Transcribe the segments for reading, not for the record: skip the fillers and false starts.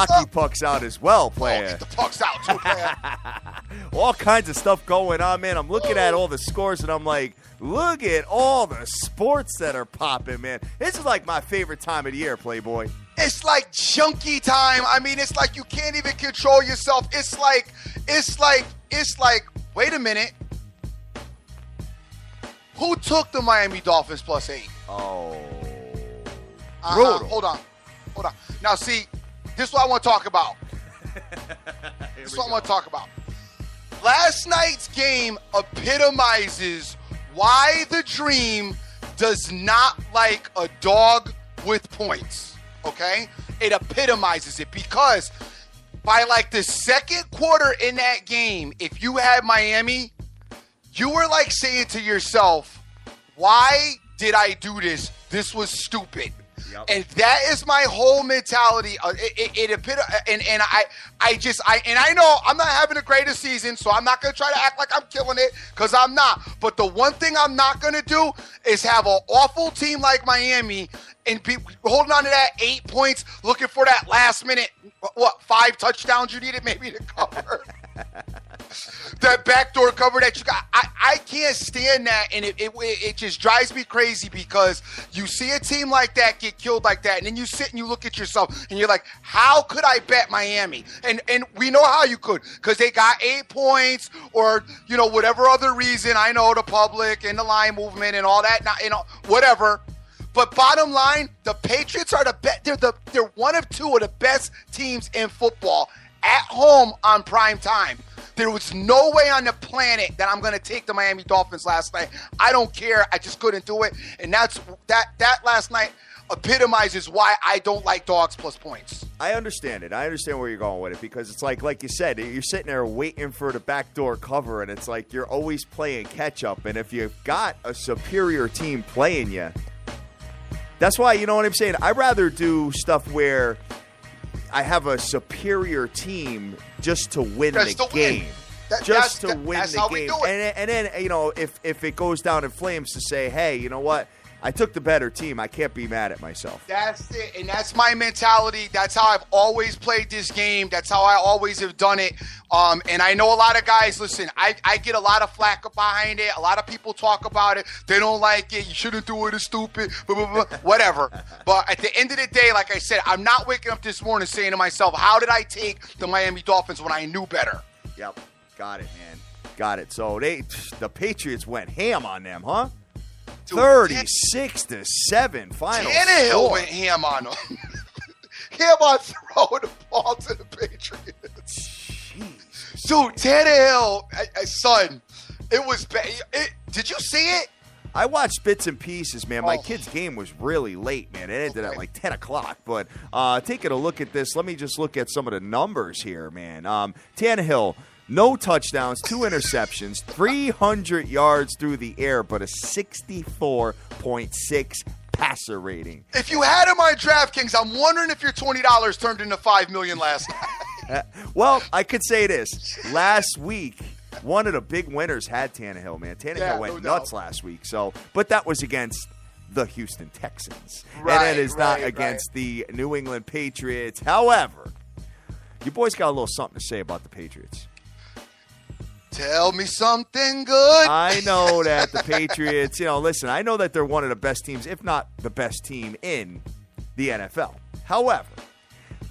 hockey pucks out as well, player. Get the pucks out, too, player. All kinds of stuff going on, man. I'm looking at all the scores, and I'm like, look at all the sports that are popping, man. This is like my favorite time of the year, Playboy. It's like junkie time. I mean, it's like you can't even control yourself. It's like, wait a minute. Who took the Miami Dolphins +8? Oh. Brutal. Hold on. Now, see, this is what I want to talk about. Last night's game epitomizes why the Dream does not like a dog with points, okay? It epitomizes it because by like the second quarter in that game, if you had Miami, you were like saying to yourself, why did I do this? This was stupid. Yep. And that is my whole mentality. I know I'm not having the greatest season, so I'm not going to try to act like I'm killing it because I'm not. But the one thing I'm not going to do is have an awful team like Miami and be holding on to that 8 points, looking for that last minute, 5 touchdowns you needed maybe to cover. That backdoor cover that you got. I can't stand that, and it just drives me crazy because you see a team like that get killed like that, and then you sit and you look at yourself, and you're like, how could I bet Miami? And we know how you could, because they got 8 points or, whatever other reason. I know the public and the line movement and all that, whatever. But bottom line, the Patriots are they're one of two of the best teams in football at home on prime time. There was no way on the planet that I'm going to take the Miami Dolphins last night. I don't care. I just couldn't do it. And that last night epitomizes why I don't like dogs plus points. I understand it. I understand where you're going with it because it's like you said, you're sitting there waiting for the backdoor cover, and it's like you're always playing catch-up. And if you've got a superior team playing you, that's why, you know what I'm saying? I'd rather do stuff where I have a superior team just to win the game. Just to win the game. And then, if it goes down in flames to say, hey, you know what? I took the better team. I can't be mad at myself. That's it. And that's my mentality. That's how I've always played this game. That's how I always have done it. And I know a lot of guys, listen, I get a lot of flack behind it. A lot of people talk about it. They don't like it. You shouldn't do it. It's stupid. Blah, blah, blah, whatever. But at the end of the day, like I said, I'm not waking up this morning saying to myself, how did I take the Miami Dolphins when I knew better? Yep. Got it, man. Got it. So the Patriots went ham on them, huh? 36-7 final Tannehill score. went ham on them. Ham on throwing the ball to the Patriots. Jeez. Dude, Tannehill, son, it was bad. Did you see it? I watched bits and pieces, man. My kid's game was really late, man. It ended at like 10 o'clock. But taking a look at this, let me just look at some of the numbers here, man. Tannehill, no touchdowns, 2 interceptions, 300 yards through the air, but a 64.6 passer rating. If you had him on DraftKings, I'm wondering if your $20 turned into $5 million last night. Well, I could say this. Last week, one of the big winners had Tannehill, man. Tannehill went nuts last week. But that was against the Houston Texans. And it is not against the New England Patriots. However, you boys got a little something to say about the Patriots. Tell me something good. I know that the Patriots, listen, I know that they're one of the best teams, if not the best team in the NFL. However,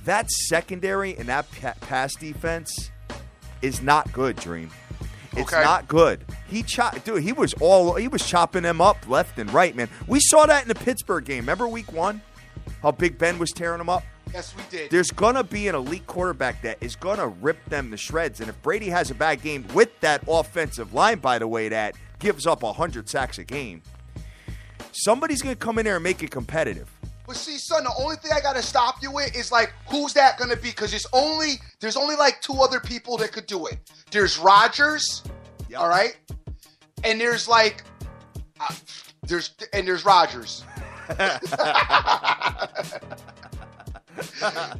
that secondary and that pass defense is not good, Dream. It's not good. He was chopping them up left and right, man. We saw that in the Pittsburgh game. Remember week 1? How Big Ben was tearing them up? Yes, we did. There's going to be an elite quarterback that is going to rip them to shreds. And if Brady has a bad game with that offensive line, by the way, that gives up 100 sacks a game, somebody's going to come in there and make it competitive. But see, son, the only thing I got to stop you with is, like, who's that going to be? Because there's only like 2 other people that could do it. There's Rodgers, all right? And there's, like, there's Rodgers.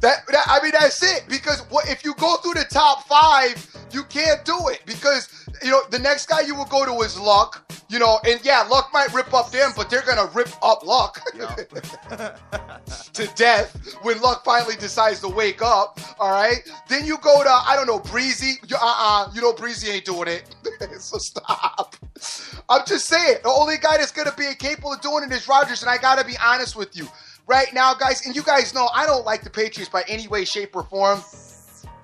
That's it. Because if you go through the top 5, you can't do it. Because the next guy you will go to is Luck. And yeah, Luck might rip up them, but they're gonna rip up Luck to death when Luck finally decides to wake up. All right. Then you go to, I don't know, Breezy. Breezy ain't doing it. So stop. I'm just saying, the only guy that's gonna be capable of doing it is Rodgers, and I gotta be honest with you. Right now, guys, and you guys know I don't like the Patriots by any way, shape, or form.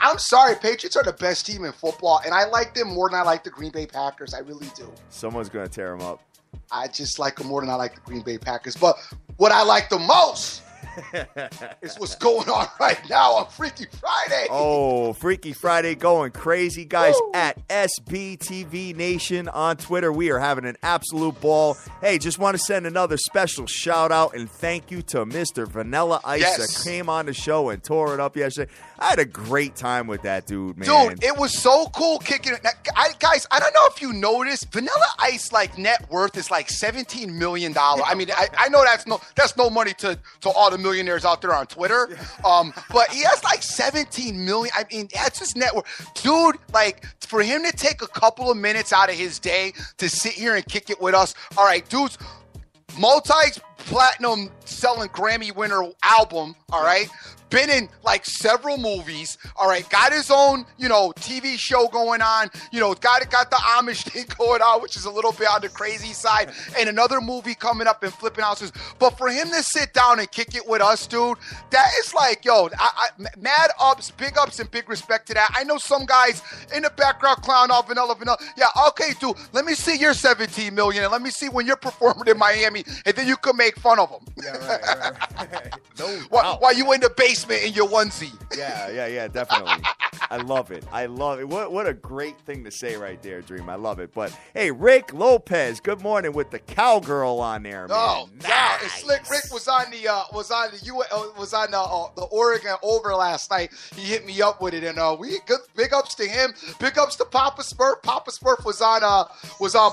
I'm sorry, Patriots are the best team in football, and I like them more than I like the Green Bay Packers. I really do. Someone's going to tear them up. I just like them more than I like the Green Bay Packers. But what I like the most is what's going on right now on Freaky Friday. Oh, Freaky Friday going crazy, guys. Woo. At SBTV Nation on Twitter. We are having an absolute ball. Hey, just want to send another special shout out and thank you to Mr. Vanilla Ice that came on the show and tore it up yesterday. I had a great time with that dude, man. Dude, it was so cool kicking it. Guys, I don't know if you noticed, Vanilla Ice net worth is like $17 million. I mean, I know that's no money to all the millionaires out there on Twitter. But he has like 17 million. I mean, that's his net worth. Dude, for him to take a couple of minutes out of his day to sit here and kick it with us. All right, dude's multi-platinum selling Grammy winner album. All right. Been in several movies, all right, got his own, TV show going on, got the Amish thing going on, which is a little bit on the crazy side, and another movie coming up and flipping houses. But for him to sit down and kick it with us, dude, that is mad ups, big ups, and big respect to that. I know some guys in the background clown off Vanilla. Yeah, okay, dude, let me see your 17 million, and let me see when you're performing in Miami, and then you can make fun of them. Yeah, right. No, while you in the basement in your onesie. Yeah, definitely. I love it. What a great thing to say right there, Dream. I love it. But hey, Rick Lopez, good morning with the cowgirl on there, man. Oh, nice. Yeah, and Slick Rick was on the Oregon over last night. He hit me up with it, and big ups to him. Big ups to Papa Smurf. Papa Smurf was on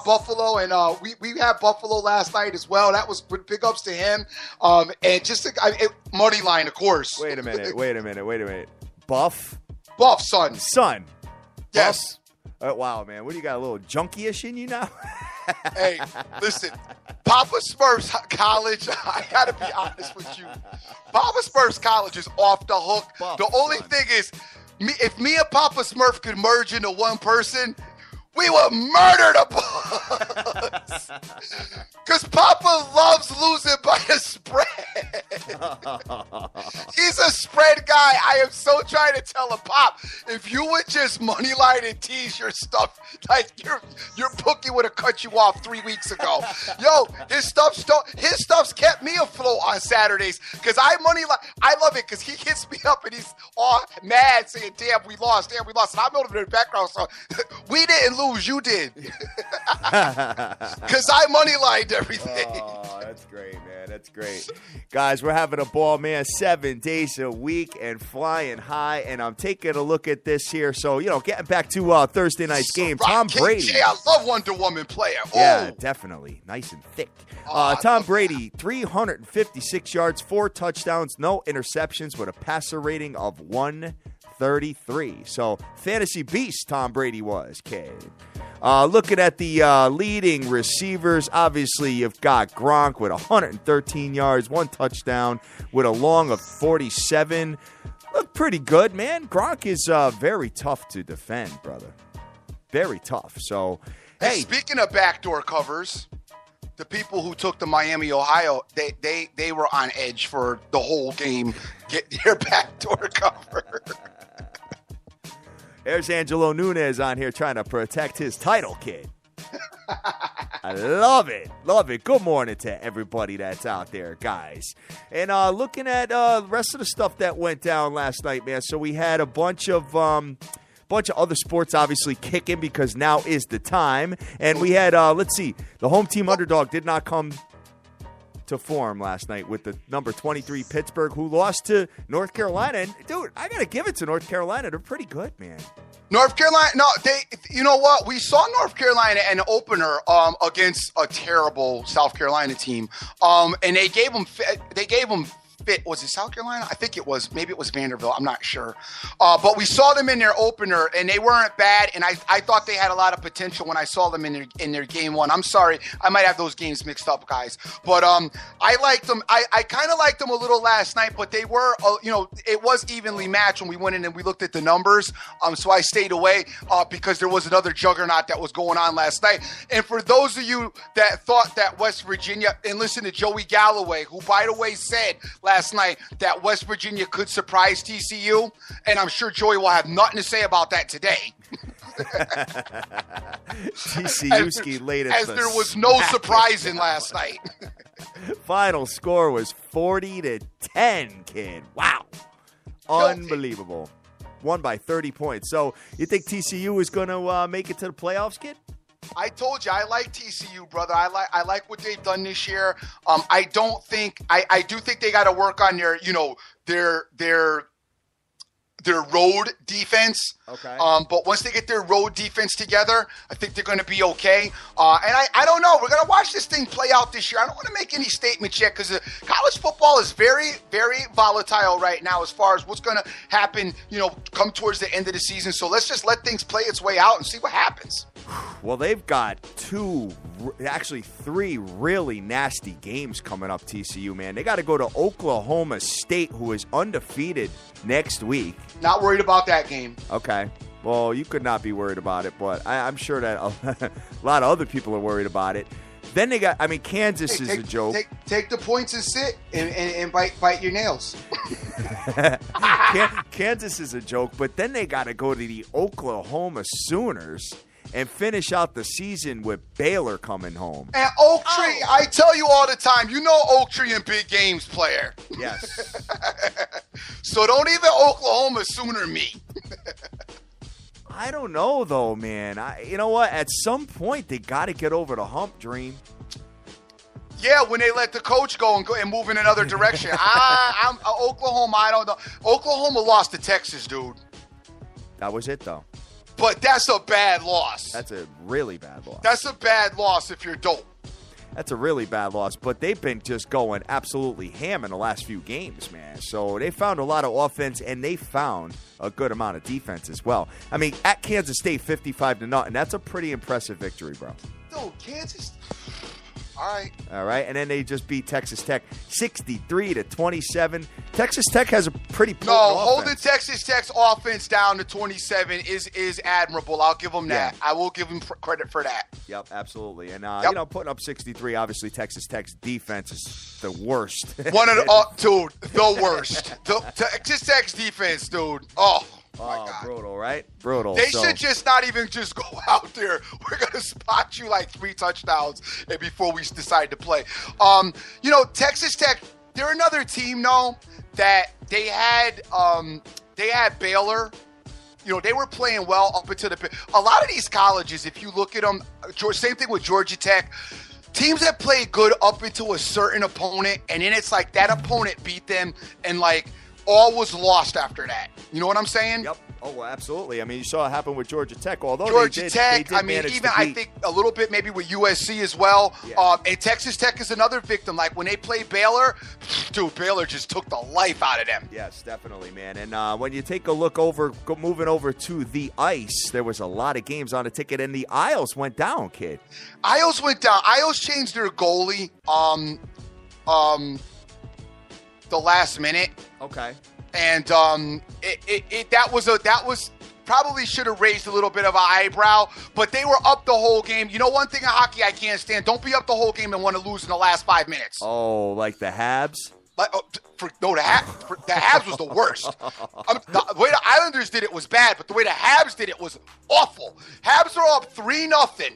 Buffalo, and we had Buffalo last night as well. That was big ups to him. And just money line, of course. Wait a minute. Buff, son. Yes. Buff? Wow, man. What do you got? A little junkie-ish in you now? Hey, listen. Papa Smurf's college, I got to be honest with you. Papa Smurf's college is off the hook. Buff, the only thing is, if me and Papa Smurf could merge into one person, we would murder the boss. Because Papa loves losing by a spread. He's a spread guy. I am so trying to tell him, Pop, if you would just moneyline and tease your stuff, your bookie would have cut you off 3 weeks ago. Yo, his stuff's kept me afloat on Saturdays because I love it because he hits me up and he's all mad saying, damn, we lost. And I'm over in the background, so we didn't lose, you did. Because I moneylined everything. Oh, that's great, man. That's great. Guys, we're having a ball, man, 7 days a week and flying high. And I'm taking a look at this here. So, getting back to Thursday night's game, Tom Brady. I love Wonder Woman player. Ooh. Yeah, definitely. Nice and thick. Tom Brady, 356 yards, 4 touchdowns, no interceptions with a passer rating of 133. So, fantasy beast Tom Brady was, kid. Looking at the leading receivers, obviously you've got Gronk with 113 yards, 1 touchdown with a long of 47. Look pretty good, man. Gronk is very tough to defend, brother. Very tough. So, hey. Speaking of backdoor covers, the people who took the Miami, Ohio, they were on edge for the whole game. Get their backdoor cover. There's Angelo Nunez on here trying to protect his title, kid. I love it. Love it. Good morning to everybody that's out there, guys. And looking at the rest of the stuff that went down last night, man. So we had a bunch of other sports obviously kicking because now is the time. And we had, let's see, the home team underdog did not come to form last night with the number 23 Pittsburgh, who lost to North Carolina. And dude, I gotta give it to North Carolina. They're pretty good, man. North Carolina, no, you know what? We saw North Carolina in an opener against a terrible South Carolina team, and they gave them fit. Was it South Carolina? I think it was. Maybe it was Vanderbilt. I'm not sure. But we saw them in their opener, and they weren't bad. And I thought they had a lot of potential when I saw them in their game one. I'm sorry, I might have those games mixed up, guys. But I liked them. I kind of liked them a little last night, but they were, it was evenly matched when we went in and we looked at the numbers. So I stayed away because there was another juggernaut that was going on last night. And for those of you that thought that West Virginia, and listen to Joey Galloway, who, by the way, said last night that West Virginia could surprise TCU, and I'm sure Joey will have nothing to say about that today. TCU laid it. As there was no surprising last night. Final score was 40-10, kid. Wow. Unbelievable. Won by 30 points. So you think TCU is going to make it to the playoffs, kid? I told you I like TCU, brother. I like what they've done this year. I do think they got to work on their road defense. Okay. But once they get their road defense together, I think they're going to be okay. And I don't know. We're going to watch this thing play out this year. I don't want to make any statements yet because college football is very, very volatile right now as far as what's going to happen, come towards the end of the season. So let's just let things play its way out and see what happens. Well, they've got three really nasty games coming up, TCU, man. They got to go to Oklahoma State, who is undefeated next week. Not worried about that game. Okay. Well, you could not be worried about it, but I'm sure that a lot of other people are worried about it. Then they got, Kansas is a joke. Take the points and sit and bite your nails. Kansas is a joke, but then they got to go to the Oklahoma Sooners and finish out the season with Baylor coming home. And Oak Tree, I tell you all the time, Oak Tree in big games, player. Yes. So don't even Oklahoma Sooner me. I don't know, though, man. You know what? At some point, they got to get over the hump, Dream. Yeah, when they let the coach go and move in another direction. I'm Oklahoma, I don't know. Oklahoma lost to Texas, dude. That was it, though. But that's a bad loss. That's a really bad loss. That's a bad loss if you're dope. That's a really bad loss, but they've been just going absolutely ham in the last few games, man. So they found a lot of offense, and they found a good amount of defense as well. At Kansas State, 55-0, that's a pretty impressive victory, bro. Dude, Kansas. All right, and then they just beat Texas Tech 63-27. Texas Tech has a pretty potent offense. Holding Texas Tech's offense down to 27 is admirable. I'll give them that. Yeah. I will give them credit for that. Yep, absolutely. And putting up 63, obviously Texas Tech's defense is the worst. One of the the worst. Texas Tech's defense, dude. Oh. My God. Brutal, right? Brutal. They should just not even just go out there. We're going to spot you like 3 touchdowns before we decide to play. Texas Tech, they're another team, that they had Baylor. They were playing well up into a lot of these colleges, if you look at them, same thing with Georgia Tech, teams that play good up into a certain opponent, and then it's like that opponent beat them, and like all was lost after that. You know what I'm saying? Yep. Oh, well, absolutely. You saw it happen with Georgia Tech. Although Georgia Tech, I think a little bit maybe with USC as well. Yeah. And Texas Tech is another victim. Like when they play Baylor, dude, Baylor just took the life out of them. Yes, definitely, man. And when you take a look moving over to the ice, there was a lot of games on the ticket, and the Isles went down, kid. Isles went down. Isles changed their goalie the last minute. Okay. And that was probably should have raised a little bit of an eyebrow, but they were up the whole game. One thing in hockey I can't stand: don't be up the whole game and want to lose in the last 5 minutes. Oh, like the Habs? The Habs was the worst. The way the Islanders did it was bad, but the way the Habs did it was awful. Habs are up 3-0.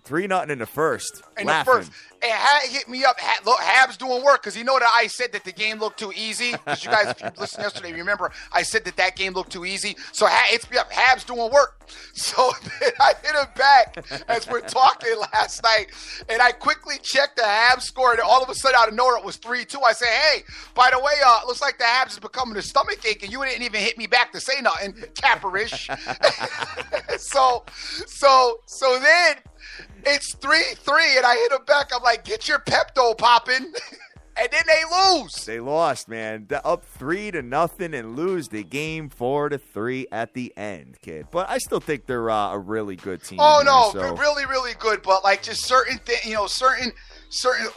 3-0 in the first. The first. And hit me up. Look, Habs doing work because that I said that the game looked too easy. Because you guys, if you listened yesterday, remember I said that game looked too easy. So it's me up. Habs doing work. So then I hit him back as we're talking last night, and I quickly checked the Habs score, and all of a sudden out of nowhere it was 3-2. I say, hey, by the way, looks like the Habs is becoming a stomach ache, and you didn't even hit me back to say nothing, Caperish. So then. It's 3-3, and I hit him back. I'm like, get your Pepto popping. And then they lose. They lost, man. Up 3-0 and lose the game 4-3 at the end, kid. But I still think they're a really good team. Oh, man, no, so. they're really, really good. But, like, just certain things, certain,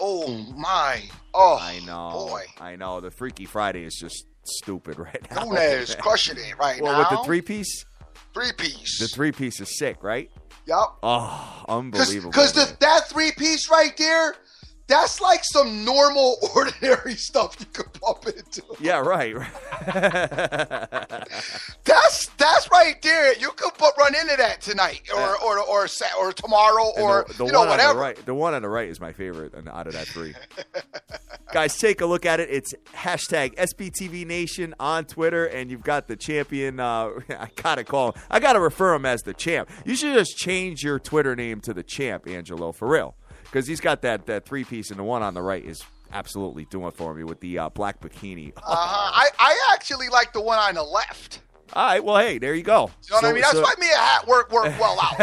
oh, my. Oh, I know. Boy. I know. The Freaky Friday is just stupid right now. Nunes crushing it right now. With the three-piece? Three-piece. The three-piece is sick, right? Yep. Oh, unbelievable. Because that three-piece right there, that's like some normal, ordinary stuff you could bump into. Yeah, right. That's right there. You could run into that tonight or tomorrow or whatever. The one on the right is my favorite out of that three. Guys, take a look at it. It's hashtag SBTV Nation on Twitter, and you've got the champion. I gotta refer him as the champ. You should just change your Twitter name to the champ, Angelo, for real. Because he's got that three-piece, and the one on the right is absolutely doing for me with the black bikini. I actually like the one on the left. All right, well, hey, there you go. You know what I mean? That's why me and hat work well out.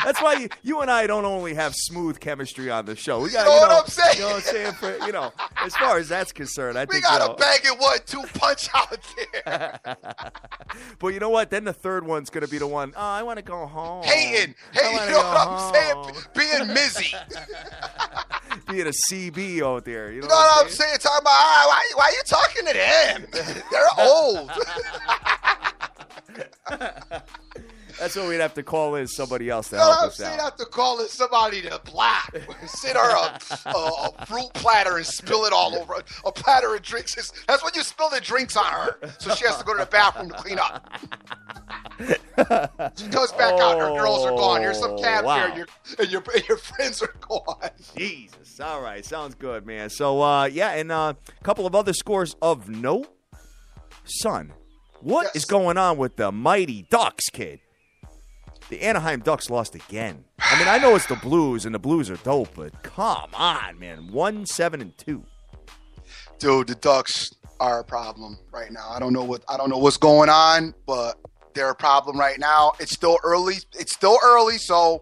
That's why you and I don't only have smooth chemistry on the show. We got, you know what I'm saying? You know what I'm saying? As far as that's concerned, I think we got a bag and 1-2 punch out there. But you know what? Then the third one's going to be the one, I want to go home. Hating. Hey, you know what I'm saying? Being Mizzy. Being a CB out there. You know what I'm saying? Talking about, why are you talking to them? They're old. That's what we'd have to call in somebody else to help us out. We'd have to call in somebody to black. Sit her a fruit platter and spill it all over. A platter of drinks. That's when you spill the drinks on her. So she has to go to the bathroom to clean up. She goes back out. Her girls are gone. Here's some cab fare, and your friends are gone. Jesus. All right. Sounds good, man. So, and a couple of other scores of note. Son, what is going on with the mighty Ducks, kid? The Anaheim Ducks lost again. I mean, I know it's the Blues, and the Blues are dope, but come on, man. 1-7-2. Dude, the Ducks are a problem right now. I don't know what's going on, but they're a problem right now. It's still early, so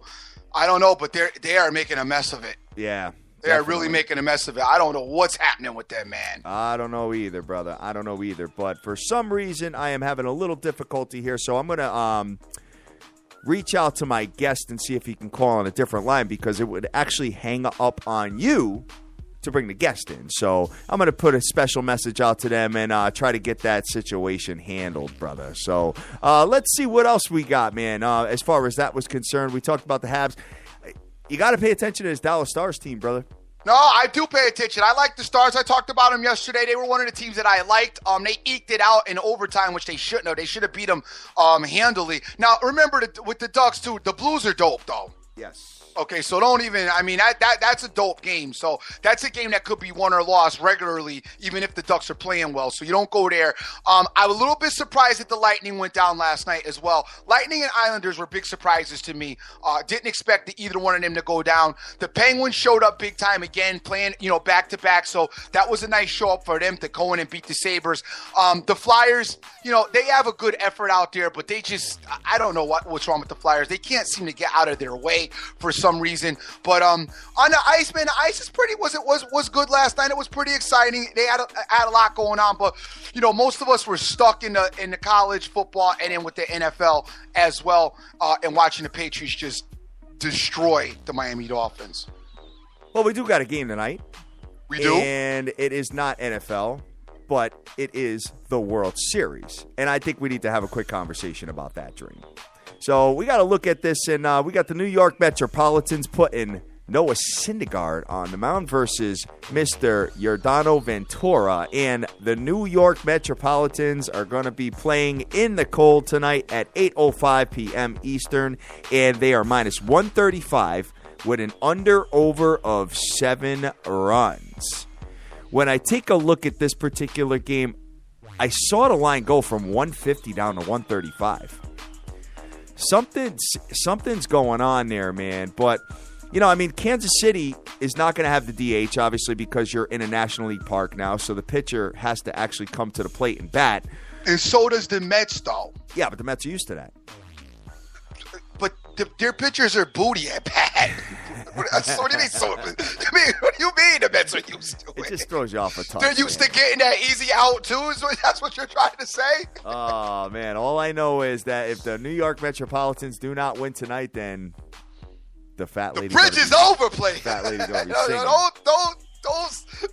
I don't know, but they are making a mess of it. Yeah. They are really making a mess of it. I don't know what's happening with them, man. I don't know either, brother. I don't know either. But for some reason, I am having a little difficulty here, so I'm going to reach out to my guest and see if he can call on a different line, because it would actually hang up on you to bring the guest in. So I'm going to put a special message out to them and try to get that situation handled, brother. So let's see what else we got, man. As far as that was concerned, we talked about the Habs. You got to pay attention to this Dallas Stars team, brother. No, I do pay attention. I like the Stars. I talked about them yesterday. They were one of the teams that I liked. They eked it out in overtime, which they shouldn't have. They should have beat them handily. Now, remember, with the Ducks, too, the Blues are dope, though. Yes. Okay, so don't even – I mean, that's a dope game. So that's a game that could be won or lost regularly, even if the Ducks are playing well. So you don't go there. I'm a little bit surprised that the Lightning went down last night as well. Lightning and Islanders were big surprises to me. Didn't expect either one of them to go down. The Penguins showed up big time again, playing back-to-back. So that was a nice show-up for them to go in and beat the Sabres. The Flyers, they have a good effort out there, but they just – I don't know what's wrong with the Flyers. They can't seem to get out of their way for some reason. But on the ice, man, the ice is was good last night. It was pretty exciting. They had a lot going on, but most of us were stuck in the college football and then with the NFL as well, and watching the Patriots just destroy the Miami Dolphins. Well, we do got a game tonight. We do, and it is not NFL, but it is the World Series, and I think we need to have a quick conversation about that, Dream. So we got to look at this, and we got the New York Metropolitans putting Noah Syndergaard on the mound versus Mr. Yordano Ventura. And the New York Metropolitans are going to be playing in the cold tonight at 8:05 p.m. Eastern, and they are minus 135 with an under-over of 7 runs. When I take a look at this particular game, I saw the line go from 150 down to 135. Something's going on there, man. But, Kansas City is not going to have the DH, obviously, because you're in a National League park now. So the pitcher has to actually come to the plate and bat. And so does the Mets, though. Yeah, but the Mets are used to that. But their pitchers are booty at bat. What do you mean? What do you mean the Mets are used to it? It just throws you off a touch. They're used to getting that easy out too. That's what you're trying to say? Oh man, all I know is that if the New York Metropolitans do not win tonight, then the fat lady. The bridge is over, play. Fat lady gonna be no, singing.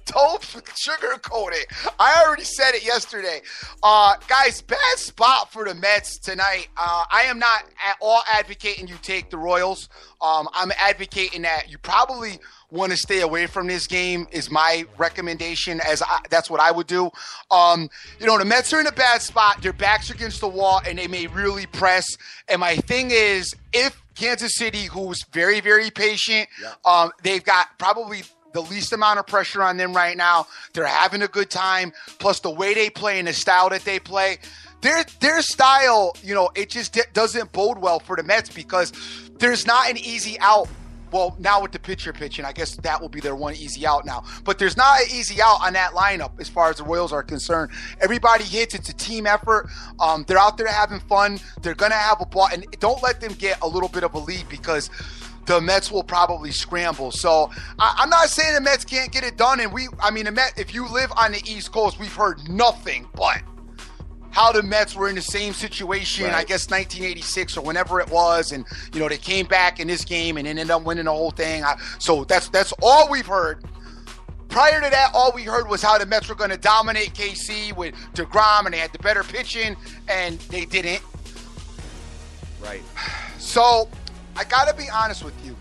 Don't sugarcoat it. I already said it yesterday. Guys, bad spot for the Mets tonight. I am not at all advocating you take the Royals. I'm advocating that you probably want to stay away from this game is my recommendation. That's what I would do. The Mets are in a bad spot. Their backs are against the wall, and they may really press. And my thing is, if Kansas City, who's very, very patient, they've got probably the least amount of pressure on them right now. They're having a good time. Plus the way they play and the style that they play, their style, it just doesn't bode well for the Mets because there's not an easy out. Well, now with the pitcher pitching, I guess that will be their one easy out now. But there's not an easy out on that lineup as far as the Royals are concerned. Everybody hits. It's a team effort. They're out there having fun. They're going to have a ball. And don't let them get a little bit of a lead because the Mets will probably scramble. So I'm not saying the Mets can't get it done. And the Mets, if you live on the East Coast, we've heard nothing but how the Mets were in the same situation, right. I guess 1986 or whenever it was. And, they came back in this game and ended up winning the whole thing. So that's all we've heard. Prior to that, all we heard was how the Mets were going to dominate KC with DeGrom and they had the better pitching, and they didn't. Right. So I got to be honest with you.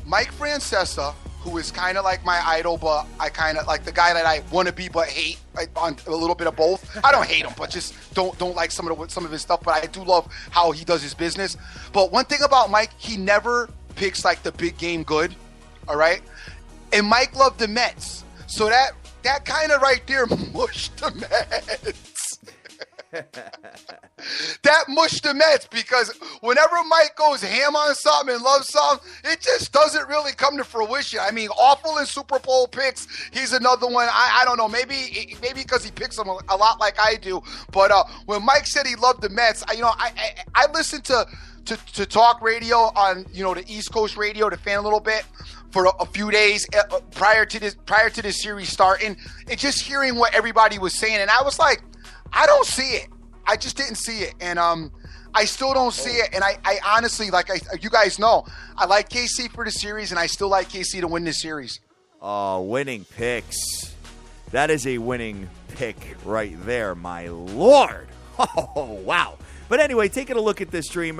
Mike Francesa, who is kind of like my idol, but I kind of like the guy that I want to be but hate, on a little bit of both. I don't hate him, but just don't like some of his stuff, but I do love how he does his business. But one thing about Mike, he never picks like the big game good, all right? And Mike loved the Mets. So that kind of right there mushed the Mets. That mushed the Mets because whenever Mike goes ham on something and loves something, it just doesn't really come to fruition. I mean, awful in Super Bowl picks. He's another one. I don't know. Maybe because he picks them a lot like I do. But when Mike said he loved the Mets, I listened to talk radio on the East Coast radio to fan a little bit for a few days prior to this series starting, and just hearing what everybody was saying, and I was like, I don't see it. I just didn't see it. And I still don't see it. And I honestly, you guys know, I like KC for the series, and I still like KC to win this series. Oh, winning picks. That is a winning pick right there, my Lord. Oh, wow. But anyway, taking a look at this stream,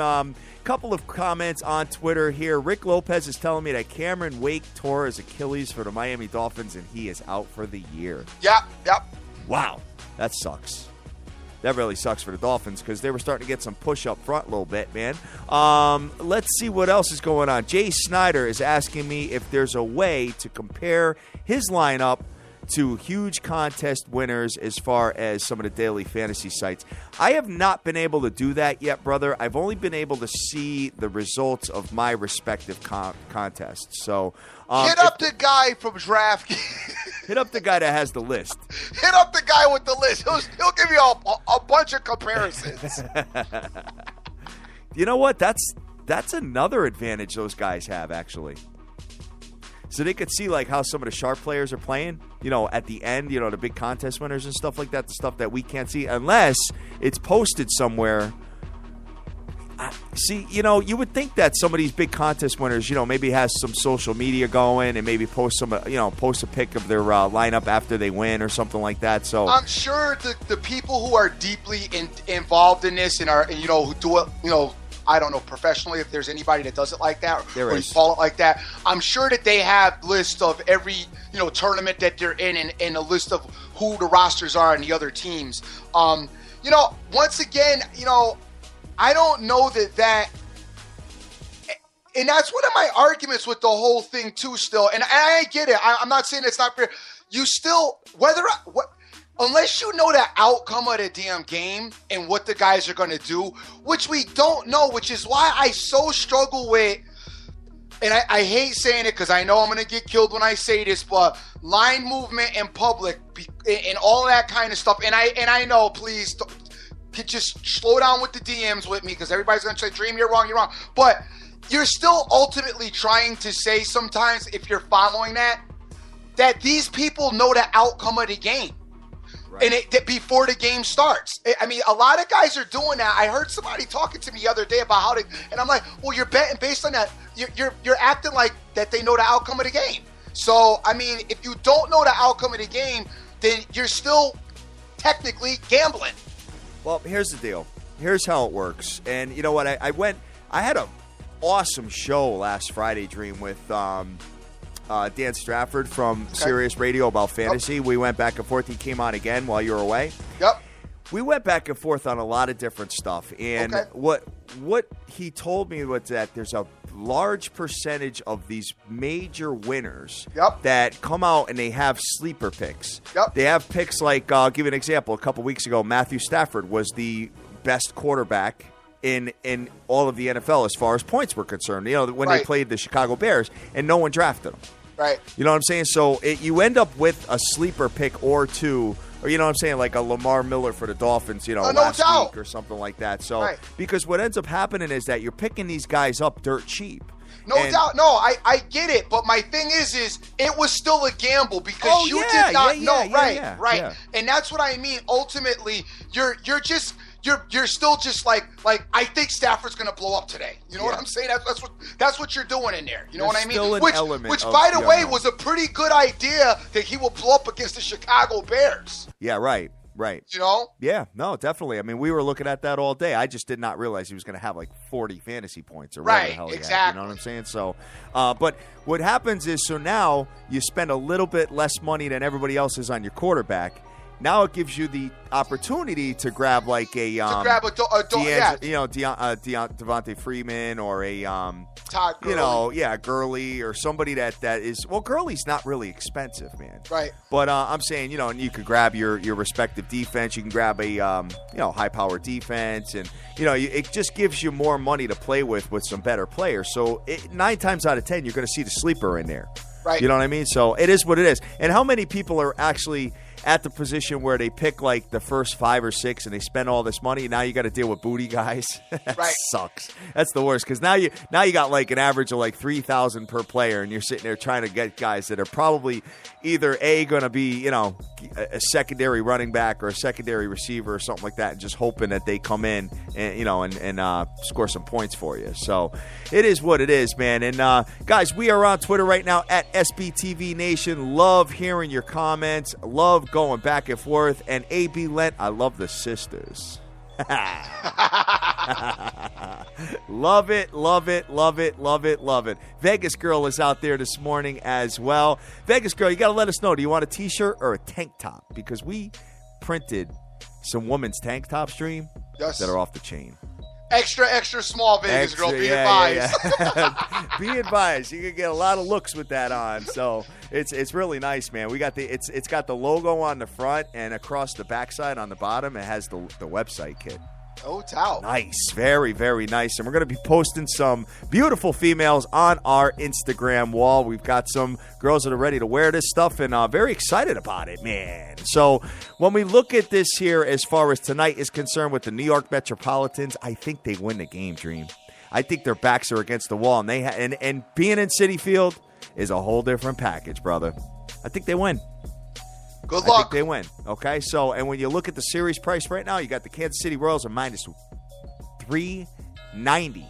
couple of comments on Twitter here. Rick Lopez is telling me that Cameron Wake tore his Achilles for the Miami Dolphins, and he is out for the year. Yep. Wow, that sucks. That really sucks for the Dolphins because they were starting to get some push up front a little bit, man. Let's see what else is going on. Jay Snyder is asking me if there's a way to compare his lineup to huge contest winners as far as some of the daily fantasy sites. I have not been able to do that yet, brother. I've only been able to see the results of my respective contests. So hit up the guy from DraftKings. Hit up the guy that has the list. Hit up the guy with the list. He'll give you a bunch of comparisons. You know what? That's another advantage those guys have, actually. So they could see like how some of the sharp players are playing, at the end, the big contest winners and stuff like that, the stuff that we can't see unless it's posted somewhere. See, you would think that some of these big contest winners, maybe has some social media going and maybe post a pic of their lineup after they win or something like that. So I'm sure the people who are deeply involved in this and are, who do it, I don't know professionally if there's anybody that does it like that or you call it like that. I'm sure that they have lists of every tournament that they're in and a list of who the rosters are and the other teams. Once again, I don't know that, and that's one of my arguments with the whole thing too. Still, and I get it. I'm not saying it's not fair. You still unless you know the outcome of the damn game and what the guys are going to do, which we don't know, which is why I so struggle with, and I hate saying it because I know I'm going to get killed when I say this, but line movement in public and all that kind of stuff. And I know, please, could just slow down with the DMs with me, because everybody's going to say, Dream, you're wrong. But you're still ultimately trying to say sometimes, if you're following that these people know the outcome of the game. Right. And before the game starts. I mean, a lot of guys are doing that. I heard somebody talking to me the other day about how and I'm like, well, you're betting based on that. You're acting like that they know the outcome of the game. So, I mean, if you don't know the outcome of the game, then you're still technically gambling. Well, here's the deal. Here's how it works. And you know what? I had an awesome show last Friday, Dream, with Dan Strafford from Sirius Radio about fantasy. Yep. We went back and forth. He came on again while you were away. Yep. We went back and forth on a lot of different stuff. And what he told me was that there's a large percentage of these major winners that come out and they have sleeper picks. Yep. They have picks like, I'll give you an example. A couple weeks ago, Matthew Stafford was the best quarterback in all of the NFL as far as points were concerned. You know, when they played the Chicago Bears, and no one drafted him. Right. You know what I'm saying? So you end up with a sleeper pick or two, or you know what I'm saying, like a Lamar Miller for the Dolphins, last week or something like that. So because what ends up happening is that you're picking these guys up dirt cheap. No doubt. No, I get it. But my thing is it was still a gamble because you did not know. Right. And that's what I mean. Ultimately, you're still just like I think Stafford's going to blow up today. You know what I'm saying? That's what you're doing in there. You know what I mean? Which by the way, was a pretty good idea that he will blow up against the Chicago Bears. Yeah, right. You know? Yeah, no, definitely. I mean, we were looking at that all day. I just did not realize he was going to have like 40 fantasy points or whatever the hell he had. You know what I'm saying? So, but what happens is, so now you spend a little bit less money than everybody else is on your quarterback. Now it gives you the opportunity to grab like Devontae Freeman or a Todd Gurley. Gurley or somebody that is, well, Gurley's not really expensive, man. Right. But I'm saying, and you could grab your respective defense. You can grab a high power defense, and it just gives you more money to play with some better players. So 9 times out of 10, you're going to see the sleeper in there. Right. You know what I mean? So it is what it is. And how many people are actually at the position where they pick like the first 5 or 6 and they spend all this money? Now you got to deal with booty guys. That sucks. That's the worst, because now you got like an average of like $3,000 per player, and you're sitting there trying to get guys that are probably either going to be a secondary running back or a secondary receiver or something like that, and just hoping that they come in and score some points for you. So it is what it is, man. And guys, we are on Twitter right now at SBTV Nation. Love hearing your comments. Love going back and forth. And AB Lent, I love the sisters. Love it. Vegas Girl is out there this morning as well. Vegas Girl, you got to let us know. Do you want a t-shirt or a tank top? Because we printed some women's tank top stream that are off the chain. Extra small, Vegas Girl. Be advised. Yeah. Be advised. You can get a lot of looks with that on. So it's really nice, man. We got it's got the logo on the front, and across the backside on the bottom, it has the website kit. Oh, towel. Nice. Very, very nice. And we're going to be posting some beautiful females on our Instagram wall. We've got some girls that are ready to wear this stuff, and very excited about it, man. So when we look at this here, as far as tonight is concerned with the New York Metropolitans, I think they win the game, Dream. I think their backs are against the wall, and and being in Citi Field is a whole different package, brother. I think they win. Good luck. I think they win. Okay, so, and when you look at the series price right now, you got the Kansas City Royals at minus 390.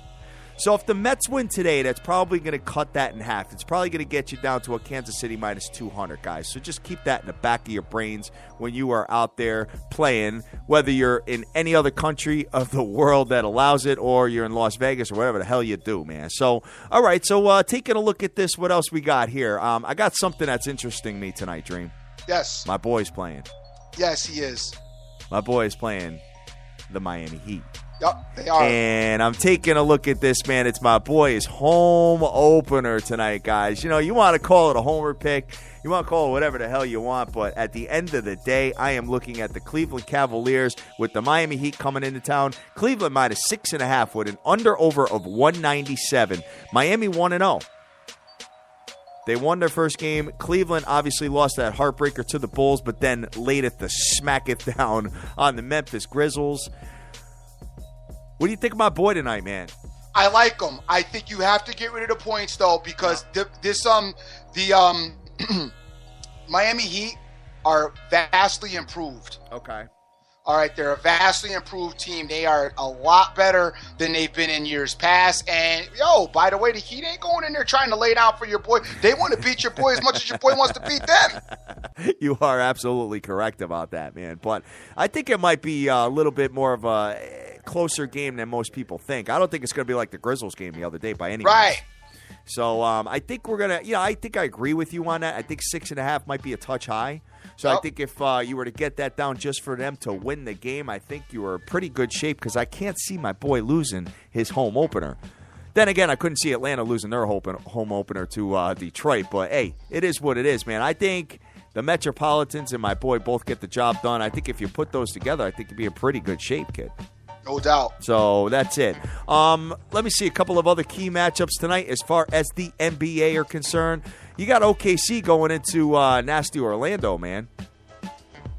So if the Mets win today, that's probably going to cut that in half. It's probably going to get you down to a Kansas City minus 200, guys. So just keep that in the back of your brains when you are out there playing, whether you're in any other country of the world that allows it, or you're in Las Vegas or whatever the hell you do, man. So, all right, so taking a look at this, what else we got here? I got something that's interesting me tonight, Dream. Yes. My boy's playing. Yes, he is. My boy is playing the Miami Heat. Yep, they are. And I'm taking a look at this, man. It's my boy's home opener tonight, guys. You want to call it a homer pick. You want to call it whatever the hell you want. But at the end of the day, I am looking at the Cleveland Cavaliers with the Miami Heat coming into town. Cleveland minus 6.5 with an under-over of 197. Miami 1-0. They won their first game. Cleveland obviously lost that heartbreaker to the Bulls, but then laid it to smack it down on the Memphis Grizzlies. What do you think of my boy tonight, man? I like him. I think you have to get rid of the points though, because the Miami Heat are vastly improved. Okay. All right, they're a vastly improved team. They are a lot better than they've been in years past. And, by the way, the Heat ain't going in there trying to lay down for your boy. They want to beat your boy as much as your boy wants to beat them. You are absolutely correct about that, man. But I think it might be a little bit more of a closer game than most people think. I don't think it's going to be like the Grizzlies game the other day by any means. Right. So I think we're going to, I think I agree with you on that. I think 6.5 might be a touch high. So I think if you were to get that down just for them to win the game, I think you were in pretty good shape because I can't see my boy losing his home opener. Then again, I couldn't see Atlanta losing their home opener to Detroit. But, hey, it is what it is, man. I think the Metropolitans and my boy both get the job done. I think if you put those together, I think you'd be in pretty good shape, kid. No doubt. So that's it. Let me see a couple of other key matchups tonight as far as the NBA are concerned. You got OKC going into nasty Orlando, man.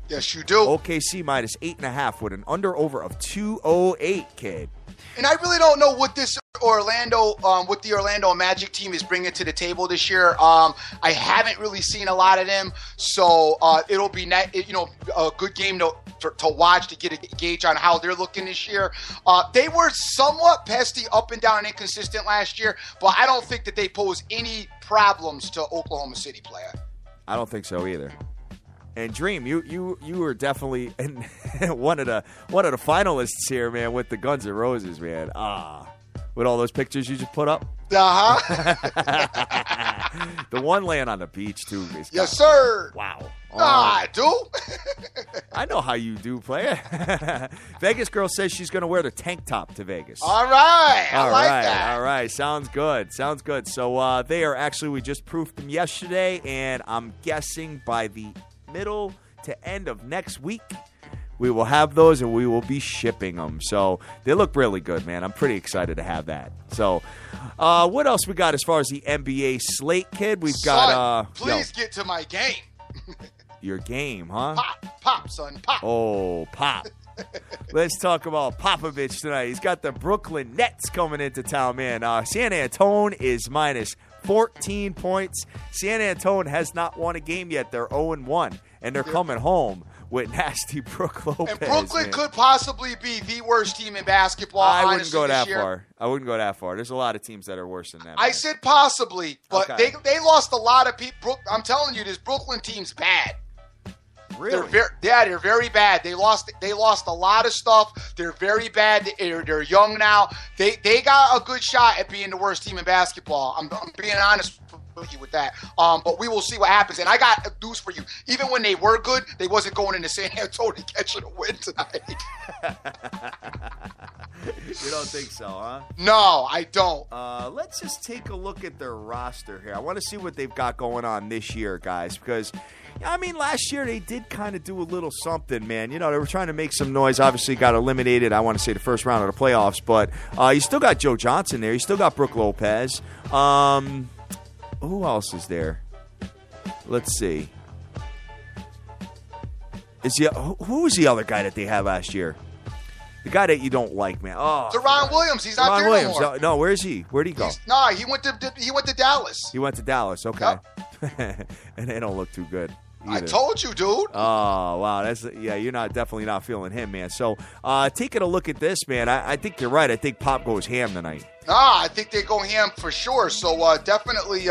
Yes, you do. OKC minus 8.5 with an under-over of 208, kid. And I really don't know what the Orlando Magic team is bringing to the table this year. I haven't really seen a lot of them, so it'll be a good game to watch to get a gauge on how they're looking this year. They were somewhat pesty, up and down, and inconsistent last year, but I don't think that they pose any problems to Oklahoma City player. I don't think so either. And Dream, you were definitely one of the finalists here, man, with the Guns N' Roses, man. With all those pictures you just put up. Uh-huh. The one laying on the beach, too. Yes, sir. Wow. I do. I know how you do, player. Vegas girl says she's going to wear the tank top to Vegas. All right. I like that. All right. Sounds good. So they are actually, we just proofed them yesterday, and I'm guessing by the middle to end of next week, we will have those and we will be shipping them. So they look really good, man. I'm pretty excited to have that. So what else we got as far as the NBA slate, kid? We've got... please get to my game. Your game, huh? Pop, son, pop. Oh, pop. Let's talk about Popovich tonight. He's got the Brooklyn Nets coming into town, man. San Antonio is minus 14 points. San Antonio has not won a game yet. They're 0-1, and they're coming home with nasty Brook Lopez. And Brooklyn man. could possibly be the worst team in basketball. I wouldn't go that far. I wouldn't go that far. There's a lot of teams that are worse than that. I said possibly, but okay. they lost a lot of people. I'm telling you, this Brooklyn team's bad. Really? They're very bad. They lost a lot of stuff. They're very bad. They're young now. They got a good shot at being the worst team in basketball. I'm being honest with you with that. But we will see what happens. And I got news for you. Even when they were good, they wasn't going into San Antonio catching a win tonight. You don't think so, huh? No, I don't. Let's just take a look at their roster here. I want to see what they've got going on this year, guys, because last year they did kind of do a little something, man. They were trying to make some noise. Obviously got eliminated, I want to say, the first round of the playoffs, but you still got Joe Johnson there. You still got Brook Lopez. Who else is there? Let's see. Who was the other guy that they had last year? The guy that you don't like, man. Oh, Deron Williams. He's not there no more. No, where is he? Where'd he go? He went to Dallas. He went to Dallas. Okay. Yep. And they don't look too good either. I told you, dude. Oh, wow. You're definitely not feeling him, man. So taking a look at this, man, I think you're right. I think Pop goes ham tonight. I think they go ham for sure. So definitely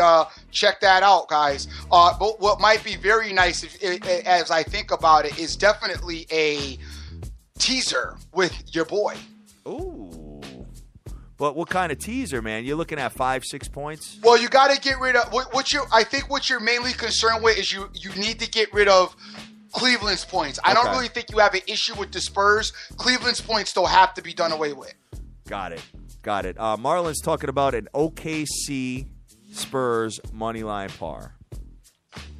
check that out, guys. But what might be very nice, as I think about it, is definitely a teaser with your boy. Ooh. But what kind of teaser, man? You're looking at 5-6 points? Well, you got to get rid of I think what you're mainly concerned with is you need to get rid of Cleveland's points. I don't really think you have an issue with the Spurs. Cleveland's points still have to be done away with. Got it. Marlon's talking about an OKC Spurs moneyline par.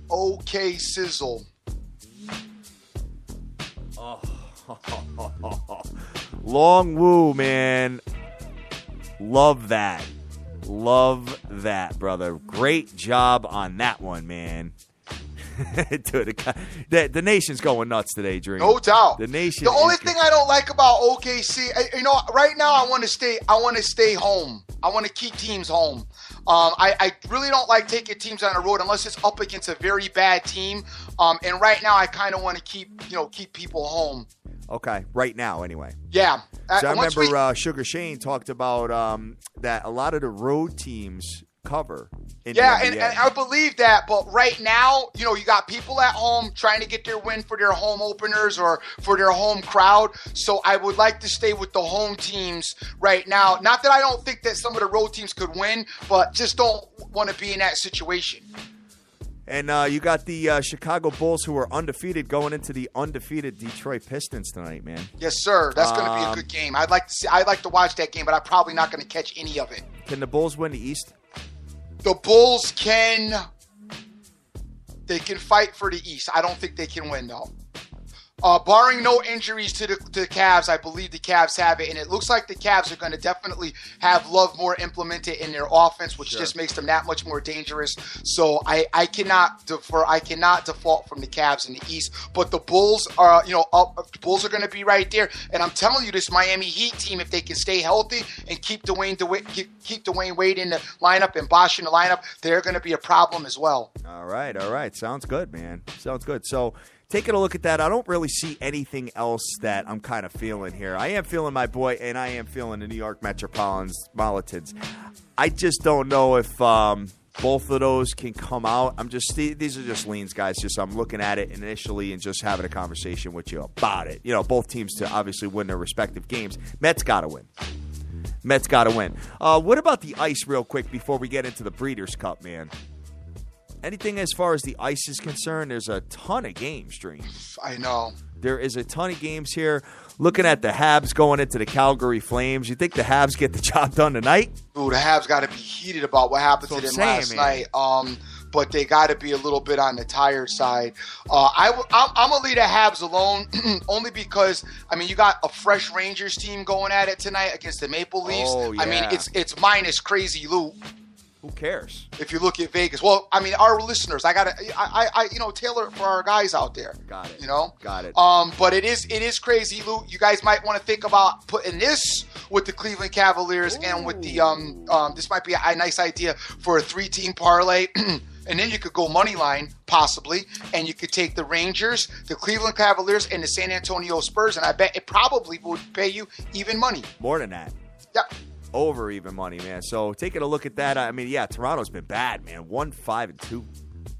Okay, sizzle. Oh. Long Woo, man. Love that, brother. Great job on that one, man. Dude, the nation's going nuts today, Dream. No doubt. The nation. The only thing I don't like about OKC, right now I want to stay home. I want to keep teams home. I really don't like taking teams on the road unless it's up against a very bad team. And right now I kind of want to keep people home. Okay, right now anyway. Yeah. So I remember Sugar Shane talked about that a lot of the road teams cover. Yeah, and I believe that, but right now, you got people at home trying to get their win for their home openers or for their home crowd. So I would like to stay with the home teams right now. Not that I don't think that some of the road teams could win, but just don't want to be in that situation. And you got the Chicago Bulls, who are undefeated, going into the undefeated Detroit Pistons tonight, man. Yes, sir. That's going to be a good game. I'd like to watch that game, but I'm probably not going to catch any of it. Can the Bulls win the East? The Bulls can fight for the East. I don't think they can win, though. Barring no injuries to the Cavs, I believe the Cavs have it, and it looks like the Cavs are going to definitely have Love more implemented in their offense, which just makes them that much more dangerous. So I cannot default from the Cavs in the East, but the Bulls are the Bulls are going to be right there, and I'm telling you, this Miami Heat team, if they can stay healthy and keep Dwayne Wade in the lineup and Bosh in the lineup, they're going to be a problem as well. All right, sounds good, man. Sounds good. So, taking a look at that, I don't really see anything else that I'm kind of feeling here. I am feeling my boy, and I am feeling the New York Metropolitans. I just don't know if both of those can come out. These are just leans, guys. I'm looking at it initially and just having a conversation with you about it. Both teams to obviously win their respective games. Mets got to win. What about the ice real quick before we get into the Breeders' Cup, man? Anything as far as the ice is concerned, there's a ton of games, Dream. I know. There is a ton of games here. Looking at the Habs going into the Calgary Flames, you think the Habs get the job done tonight? Ooh, the Habs got to be heated about what happened to them last night. But they got to be a little bit on the tired side. I'm going to leave the Habs alone only because, you got a fresh Rangers team going at it tonight against the Maple Leafs. Oh, yeah. It's minus Crazy Lou. Who cares? If you look at Vegas. Well, our listeners, I tailor it for our guys out there. Got it. Got it. But it is Crazy Lou. You guys might want to think about putting this with the Cleveland Cavaliers and with the this might be a nice idea for a 3-team parlay. And then you could go money line, possibly, and you could take the Rangers, the Cleveland Cavaliers, and the San Antonio Spurs, and I bet it probably would pay you even money. More than that. Yep. Over even money, man. So taking a look at that, Toronto's been bad, man. 1-5-2.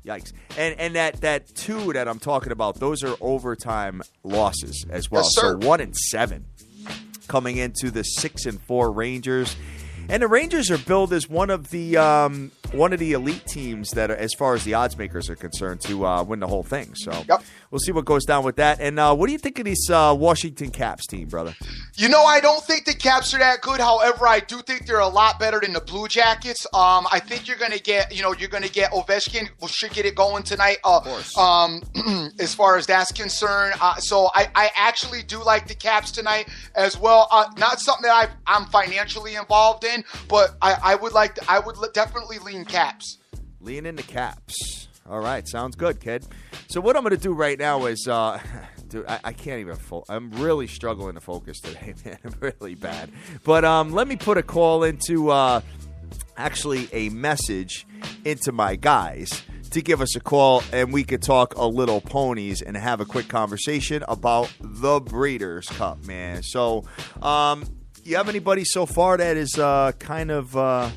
Yikes. And that 2 that I'm talking about, those are overtime losses as well. Yes, sir. So 1-7 coming into the 6-4 Rangers. And the Rangers are billed as one of the elite teams that, are, as far as the odds makers are concerned, to win the whole thing. So we'll see what goes down with that. And what do you think of this Washington Caps team, brother? I don't think the Caps are that good. However, I do think they're a lot better than the Blue Jackets. I think you're going to get Ovechkin should get it going tonight. Of course. As far as that's concerned. So I actually do like the Caps tonight as well. Not something that I'm financially involved in, but I would definitely lean Caps. Lean into Caps. All right, sounds good, kid. So what I'm going to do right now is, dude, I can't even. I'm really struggling to focus today, man. I'm really bad. But let me put a call into, actually a message into my guys to give us a call, and we could talk a little ponies and have a quick conversation about the Breeders' Cup, man. So, you have anybody so far that is kind of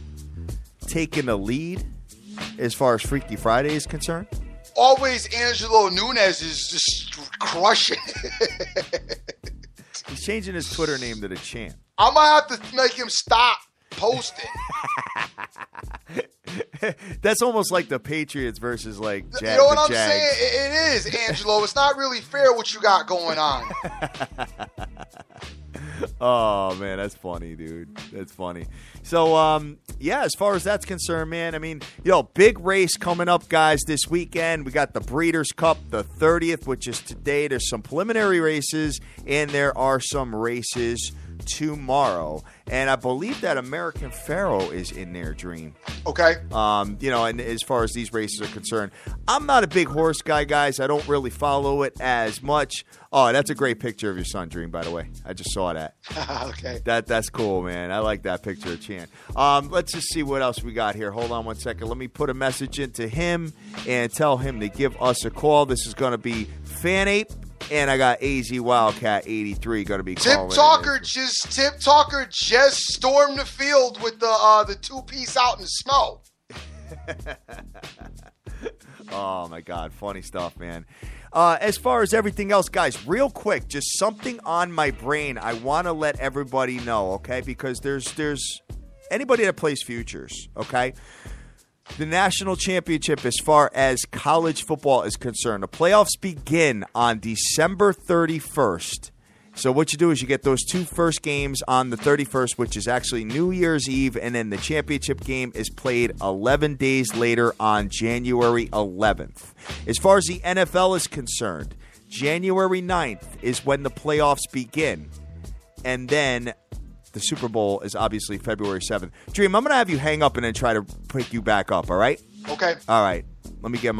taking the lead as far as Freaky Friday is concerned? Always Angelo Nunes is just crushing it. He's changing his Twitter name to the Champ. I'm going to have to make him stop posting. That's almost like the Patriots versus like Jags. You know what I'm saying? It is, Angelo. It's not really fair what you got going on. Oh, man, that's funny, dude. That's funny. So, as far as that's concerned, man, big race coming up, guys, this weekend. We got the Breeders' Cup, the 30th, which is today. There's some preliminary races, and there are some races tomorrow. And I believe that American Pharoah is in there, Dream. Okay. And as far as these races are concerned, I'm not a big horse guy, guys. I don't really follow it as much. Oh, that's a great picture of your son, Dream, by the way. I just saw that. Okay. That's cool, man. I like that picture of Chan. Let's just see what else we got here. Hold on one second. Let me put a message into him and tell him to give us a call. This is going to be Fan Ape. And I got AZ Wildcat 83 going to be calling. Tip Talker just stormed the field with the two-piece out in the snow. Oh, my God. Funny stuff, man. As far as everything else, guys, real quick, just something on my brain I want to let everybody know, okay? Because there's anybody that plays futures, okay? The national championship as far as college football is concerned. The playoffs begin on December 31st. So what you do is you get those two first games on the 31st, which is actually New Year's Eve, and then the championship game is played 11 days later on January 11th. As far as the NFL is concerned, January 9th is when the playoffs begin. And then the Super Bowl is obviously February 7th. Dream, I'm going to have you hang up and then try to pick you back up, all right? Okay. All right. Let me get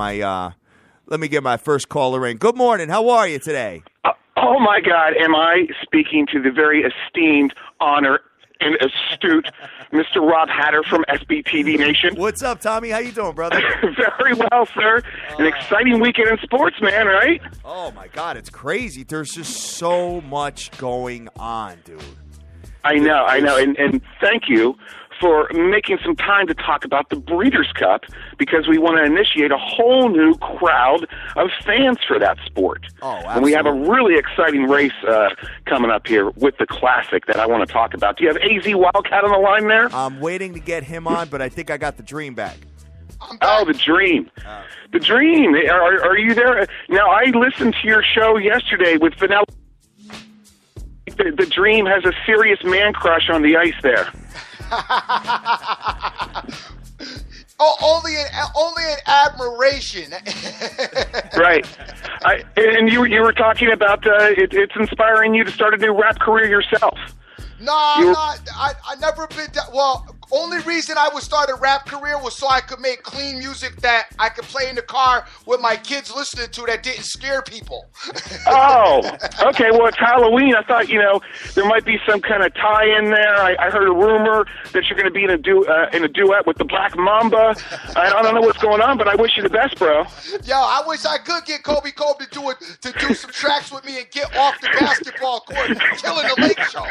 my first caller in. Good morning. How are you today? Oh, my God. Am I speaking to the very esteemed, honored, and astute Mr. Rob Hatter from SBTV Nation? What's up, Tommy? How you doing, brother? Very well, sir. An exciting weekend in sports, man, right? Oh, my God. It's crazy. There's just so much going on, dude. I know. And thank you for making some time to talk about the Breeders' Cup, because we want to initiate a whole new crowd of fans for that sport. Oh, absolutely. And we have a really exciting race coming up here with the Classic that I want to talk about. Do you have AZ Wildcat on the line there? I'm waiting to get him on, but I think I got the Dream back. Oh, the Dream. The Dream. Are you there? Now, I listened to your show yesterday with Vanilla. The Dream has a serious man crush on the ice there. Only an admiration. Right. And you were talking about it's inspiring you to start a new rap career yourself. I never been. Well, only reason I would start a rap career was so I could make clean music that I could play in the car with my kids listening to that didn't scare people. Oh, okay. Well, it's Halloween. I thought, there might be some kind of tie-in there. I heard a rumor that you're going to be in a duet with the Black Mamba. I don't know what's going on, but I wish you the best, bro. Yo, I wish I could get Kobe Cole to do some tracks with me and get off the basketball court, killing the Lake Show.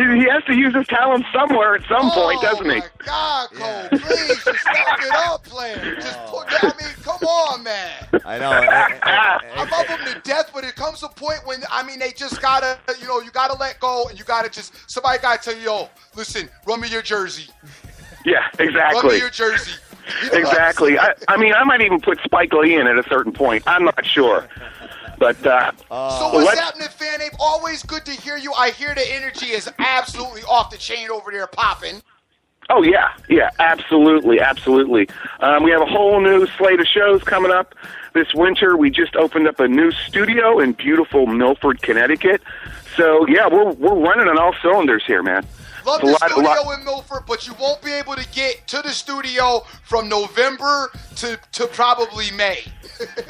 He has to use his talent somewhere at some point, doesn't he? Oh, my God, Cole, please, just step it up, player. Come on, man. I know. I love him to death, but it comes a point when, they just got to, you got to let go, and you got to somebody got to tell you, yo, listen, run me your jersey. Yeah, exactly. Run me your jersey. Exactly. I might even put Spike Lee in at a certain point. I'm not sure. But so what's happening, Fan Ape? Always good to hear you. I hear the energy is absolutely off the chain over there popping. Oh, yeah, absolutely. We have a whole new slate of shows coming up this winter. We just opened up a new studio in beautiful Milford, Connecticut. So, yeah, we're running on all cylinders here, man. Love the studio in Milford, but you won't be able to get to the studio from November to probably May.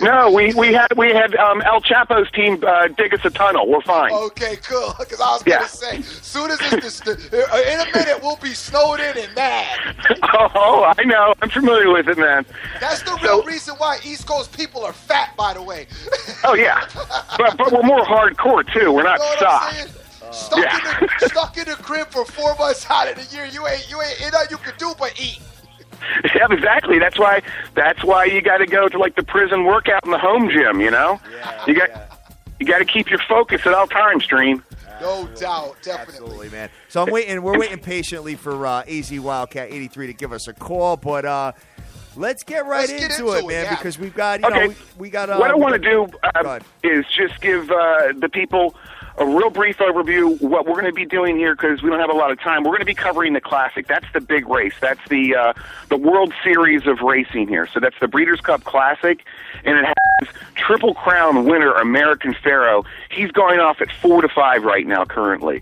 No, we had El Chapo's team dig us a tunnel. We're fine. Okay, cool. Because I was going to say, soon as in a minute we'll be snowed in and mad. Oh, I know. I'm familiar with it, man. That's the real reason why East Coast people are fat, by the way. Oh yeah, but we're more hardcore too. We're not soft. Stuck in the crib for 4 months out of the year. You ain't you can do but eat. Yeah, exactly. That's why you got to go to like the prison workout in the home gym. Yeah, you got to keep your focus at all times, Dream. No doubt, definitely. Absolutely, man. So we're waiting patiently for AZ Wildcat 83 to give us a call, but let's get into it, man, because we've got we got. What I want to do is just give the people a real brief overview what we're going to be doing here, because we don't have a lot of time. We're going to be covering the Classic. That's the big race. That's the World Series of racing here. So that's the Breeders' Cup Classic, and it has Triple Crown winner American Pharaoh. He's going off at 4 to 5 right now currently.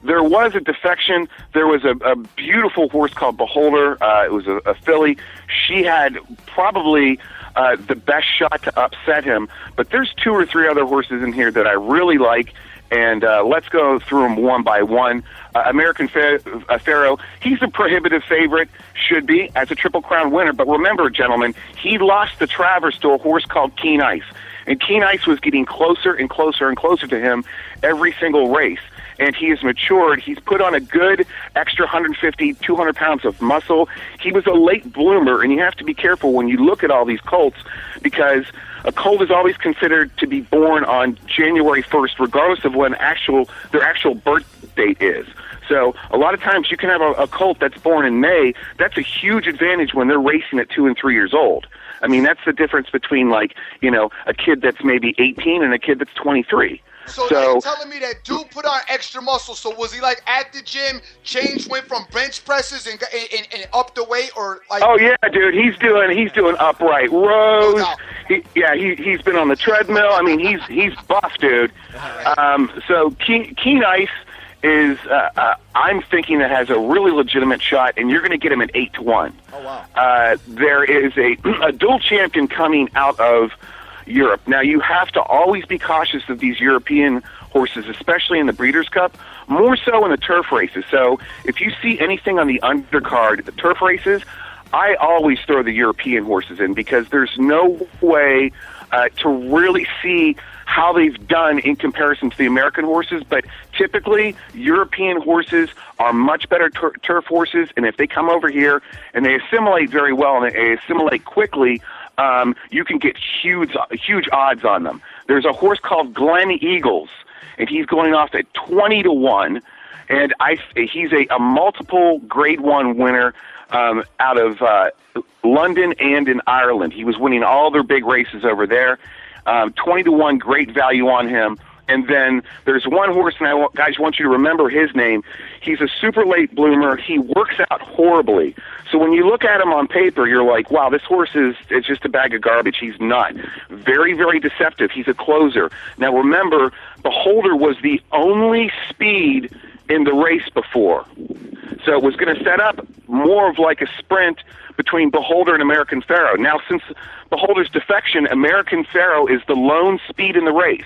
There was a defection. There was a beautiful horse called Beholder. It was a filly. She had probably the best shot to upset him. But there's 2 or 3 other horses in here that I really like, and let's go through them one by one. American Pharaoh, he's a prohibitive favorite, should be, as a Triple Crown winner. But remember, gentlemen, he lost the Travers to a horse called Keen Ice. And Keen Ice was getting closer and closer and closer to him every single race. And he has matured. He's put on a good extra 150, 200 pounds of muscle. He was a late bloomer, and you have to be careful when you look at all these colts, because a colt is always considered to be born on January 1st, regardless of when their actual birth date is. So a lot of times you can have a colt that's born in May. That's a huge advantage when they're racing at 2 and 3 years old. I mean, that's the difference between, like, you know, a kid that's maybe 18 and a kid that's 23. So you're telling me that dude put on extra muscle. So was he like at the gym, went from bench presses and up the weight, or like? Oh yeah, dude, he's doing upright rows. He's been on the treadmill. I mean, he's buff, dude. So Keen Ice is I'm thinking that has a really legitimate shot, and you're going to get him at 8 to 1. Oh wow. There is a dual champion coming out of Europe. Now, you have to always be cautious of these European horses, especially in the Breeders' Cup, more so in the turf races. So if you see anything on the undercard, the turf races, I always throw the European horses in, because there's no way to really see how they've done in comparison to the American horses. But typically, European horses are much better turf horses, and if they come over here and they assimilate very well and they assimilate quickly, you can get huge odds on them. There's a horse called Glen Eagles, and he's going off at 20 to 1, and he's a multiple Grade 1 winner out of London and in Ireland. He was winning all their big races over there. 20 to 1, great value on him. And then there's one horse, and guys, want you to remember his name. He's a super late bloomer. He works out horribly. So when you look at him on paper, you're like, wow, this horse is just a bag of garbage. He's not. Very, very deceptive. He's a closer. Now remember, Beholder was the only speed in the race before. So it was going to set up more of like a sprint between Beholder and American Pharaoh. Now, since Beholder's defection, American Pharaoh is the lone speed in the race.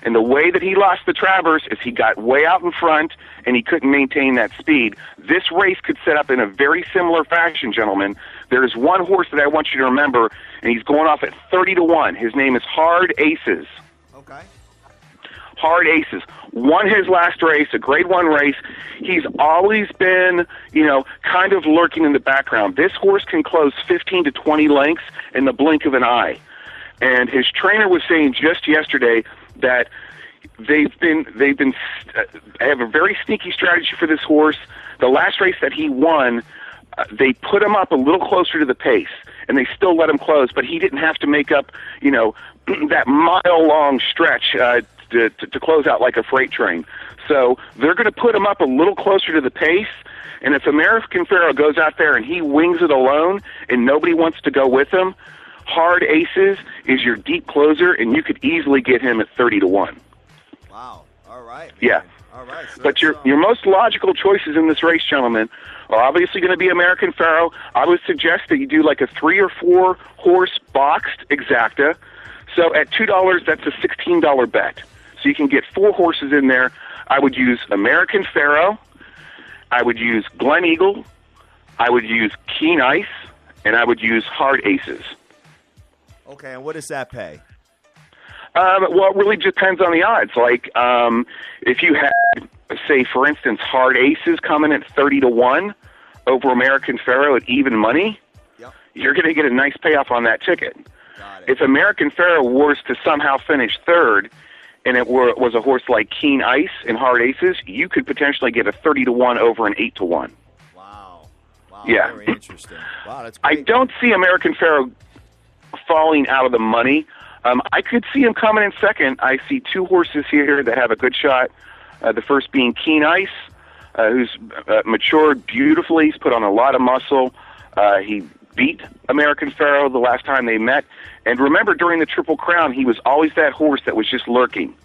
And the way that he lost the Travers is he got way out in front and he couldn't maintain that speed. This race could set up in a very similar fashion, gentlemen. There's one horse that I want you to remember, and he's going off at 30 to 1. His name is Hard Aces. Okay. Hard Aces. Won his last race, a Grade 1 race. He's always been, kind of lurking in the background. This horse can close 15 to 20 lengths in the blink of an eye. And his trainer was saying just yesterday that they have a very sneaky strategy for this horse. The last race that he won, they put him up a little closer to the pace, and they still let him close, but he didn't have to make up, that mile-long stretch to close out like a freight train. So they're going to put him up a little closer to the pace, and if American Pharaoh goes out there and he wings it alone and nobody wants to go with him, Hard Aces is your deep closer, and you could easily get him at 30 to 1. Wow. All right. Man. Yeah. All right. So but your most logical choices in this race, gentlemen, are obviously going to be American Pharaoh. I would suggest that you do like a 3 or 4 horse boxed exacta. So at $2, that's a $16 bet. So you can get 4 horses in there. I would use American Pharaoh. I would use Glen Eagle. I would use Keen Ice. And I would use Hard Aces. Okay, and what does that pay? Well, it really depends on the odds. Like, if you had, say, for instance, Hard Aces coming at 30 to 1 over American Pharaoh at even money, yep, you're going to get a nice payoff on that ticket. Got it. If American Pharaoh was to somehow finish third, and it was a horse like Keen Ice and Hard Aces, you could potentially get a 30 to 1 over an 8 to 1. Wow. Yeah. Very interesting. Wow, that's great. I don't see American Pharaoh falling out of the money. I could see him coming in second. I see 2 horses here that have a good shot. The first being Keen Ice, who's matured beautifully. He's put on a lot of muscle. He beat American Pharoah the last time they met. And remember, during the Triple Crown, he was always that horse that was just lurking.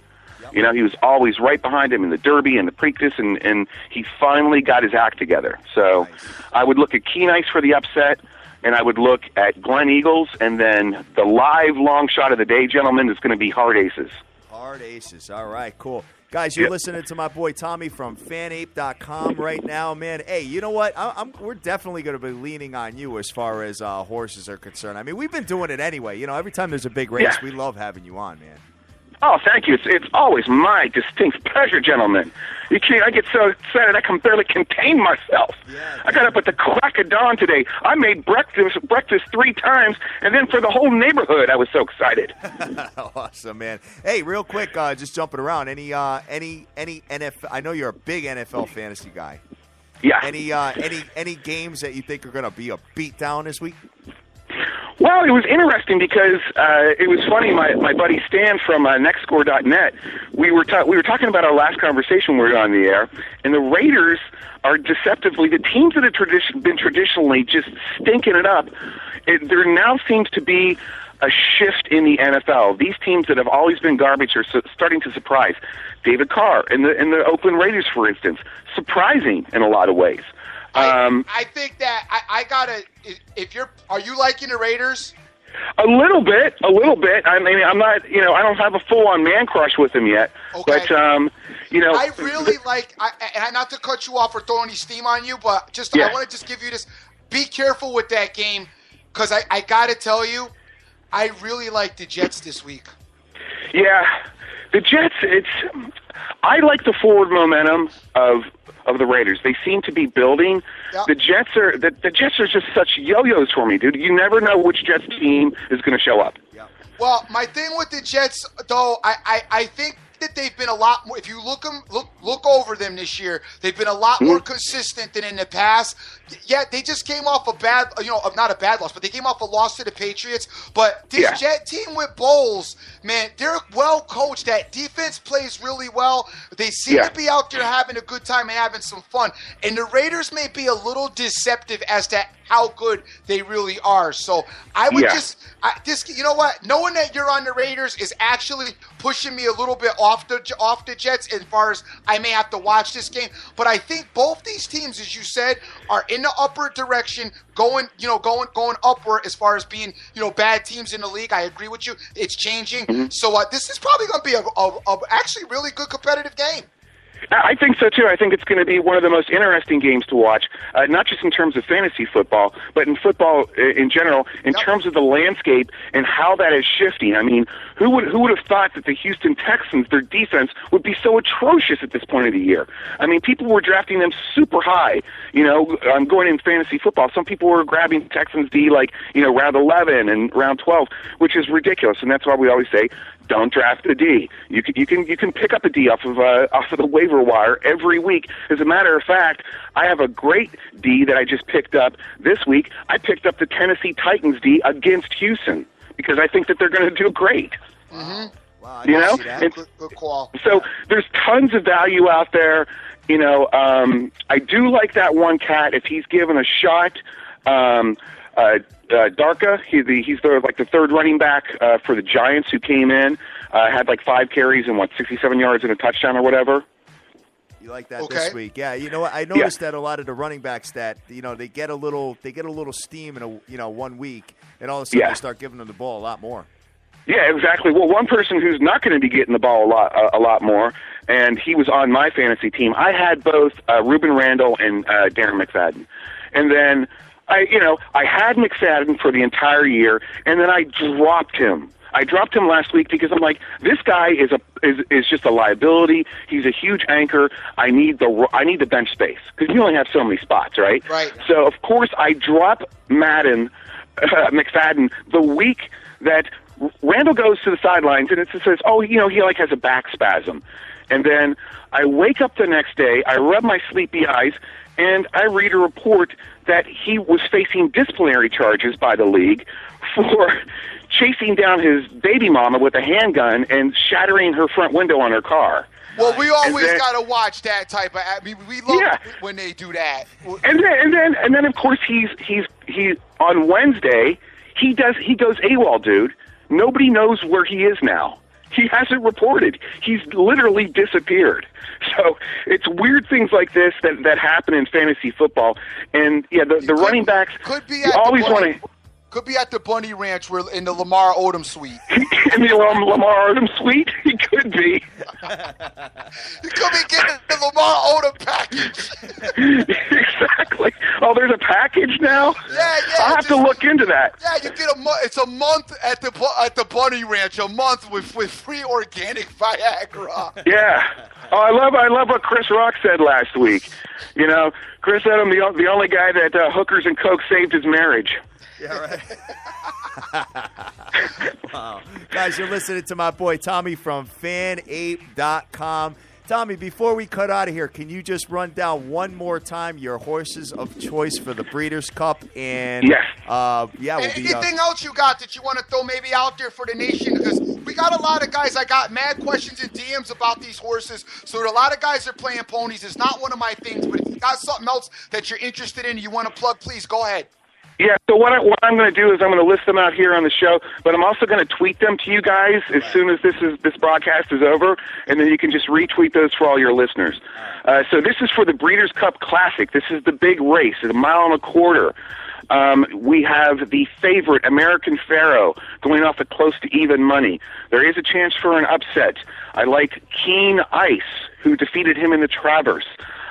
Yep. You know, he was always right behind him in the Derby and the Preakness, and he finally got his act together. So nice. I would look at Keen Ice for the upset, and I would look at Glen Eagles, and then the live long shot of the day, gentlemen, is going to be Hard Aces. Hard Aces. All right, cool. Guys, you're listening to my boy Tommy from fanape.com right now, man. Hey, you know what? We're definitely going to be leaning on you as far as horses are concerned. I mean, we've been doing it anyway. You know, every time there's a big race, we love having you on, man. Oh, thank you. It's always my distinct pleasure, gentlemen. You can't. I get so excited I can barely contain myself. Yeah, I got up at the crack of dawn today. I made breakfast 3 times, and then for the whole neighborhood, I was so excited. Awesome, man. Hey, real quick, just jumping around. Any NFL? I know you're a big NFL fantasy guy. Yeah. Any games that you think are going to be a beatdown this week? Well, it was interesting because it was funny. My buddy Stan from nextscore.net, we were talking about our last conversation when we were on the air, and the Raiders are deceptively the teams that have been traditionally just stinking it up. There now seems to be a shift in the NFL. These teams that have always been garbage are starting to surprise. David Carr and the Oakland Raiders, for instance, surprising in a lot of ways. I think that I gotta. Are you liking the Raiders? A little bit. I mean, I'm not. You know, I don't have a full-on man crush with them yet. Okay. But you know, I really like. And not to cut you off or throw any steam on you, but I want to just give you this. Be careful with that game, because I gotta tell you, I really like the Jets this week. Yeah, the Jets. I like the forward momentum of the Raiders. They seem to be building. Yep. The Jets are just such yo-yos for me, dude. You never know which Jets team is going to show up. Yep. Well, my thing with the Jets, though, I think that they've been a lot more. If you look over them this year, they've been a lot more consistent than in the past. Yeah, they just came off a bad, not a bad loss, but they came off a loss to the Patriots. But this Jet team with Bowles, man, they're well coached. That defense plays really well. They seem to be out there having a good time and having some fun. And the Raiders may be a little deceptive as to how good they really are. So I would you know what? Knowing that you're on the Raiders is actually pushing me a little bit off the Jets as far as I may have to watch this game. But I think both these teams, as you said, are in the upward direction, going upward as far as being, bad teams in the league. I agree with you. It's changing. Mm-hmm. So this is probably going to be a actually really good competitive game. I think so, too. I think it's going to be one of the most interesting games to watch, not just in terms of fantasy football, but in football in general, in terms of the landscape and how that is shifting. I mean, who would have thought that the Houston Texans, their defense, would be so atrocious at this point of the year? I mean, people were drafting them super high. Going in fantasy football, some people were grabbing Texans D round 11 and round 12, which is ridiculous, and that's why we always say, don't draft a D. You can pick up a D off of the waiver wire every week. As a matter of fact, I have a great D that I just picked up this week. I picked up the Tennessee Titans D against Houston because I think that they're going to do great. Mm-hmm. Wow, good call. So there's tons of value out there. I do like that one cat if he's given a shot. Darka, he's the third running back for the Giants who came in, had 5 carries and 67 yards and a touchdown or whatever. You like that this week? Yeah. You know what? I noticed that a lot of the running backs that they get a little steam in 1 week, and all of a sudden they start giving them the ball a lot more. Yeah, exactly. Well, one person who's not going to be getting the ball a lot more, and he was on my fantasy team. I had both Ruben Randall and Darren McFadden, and then I had McFadden for the entire year, and then I dropped him. I dropped him last week because I'm like, this guy is just a liability. He's a huge anchor. I need the bench space because you only have so many spots, right? Right. So of course I drop McFadden the week that Randall goes to the sidelines and it says, he has a back spasm, and then I wake up the next day, I rub my sleepy eyes, and I read a report that he was facing disciplinary charges by the league for chasing down his baby mama with a handgun and shattering her front window on her car. Well, we always got to watch that type of. I mean, we love when they do that. And then of course he on Wednesday he goes AWOL, dude. Nobody knows where he is now. He hasn't reported. He's literally disappeared. So it's weird things like this that happen in fantasy football. And yeah, the running backs always want to. Could be at the Bunny Ranch in the Lamar Odom suite. In the Lamar Odom suite? He could be. He could be getting the Lamar Odom package. Exactly. Oh, there's a package now? Yeah. I'll have to look into that. Yeah, you get it's a month at the Bunny Ranch, a month with free organic Viagra. Yeah. Oh, I love what Chris Rock said last week. You know, Chris said I'm the only guy that hookers and coke saved his marriage. Yeah, right. Wow. Guys, you're listening to my boy Tommy from fanape.com. Tommy, before we cut out of here, can you just run down one more time your horses of choice for the Breeders' Cup? And yes. Anything else you got that you want to throw maybe out there for the nation? Because we got a lot of guys. I got mad questions and DMs about these horses. So a lot of guys are playing ponies. It's not one of my things. But if you got something else that you're interested in and you want to plug, please go ahead. Yeah, so what I'm going to do is I'm going to list them out here on the show, but I'm also going to tweet them to you guys as soon as this broadcast is over, and then you can just retweet those for all your listeners. So this is for the Breeders' Cup Classic. This is the big race. It's 1.25 miles. We have the favorite, American Pharaoh, going off at close to even money. There is a chance for an upset. I like Keen Ice, who defeated him in the Traverse.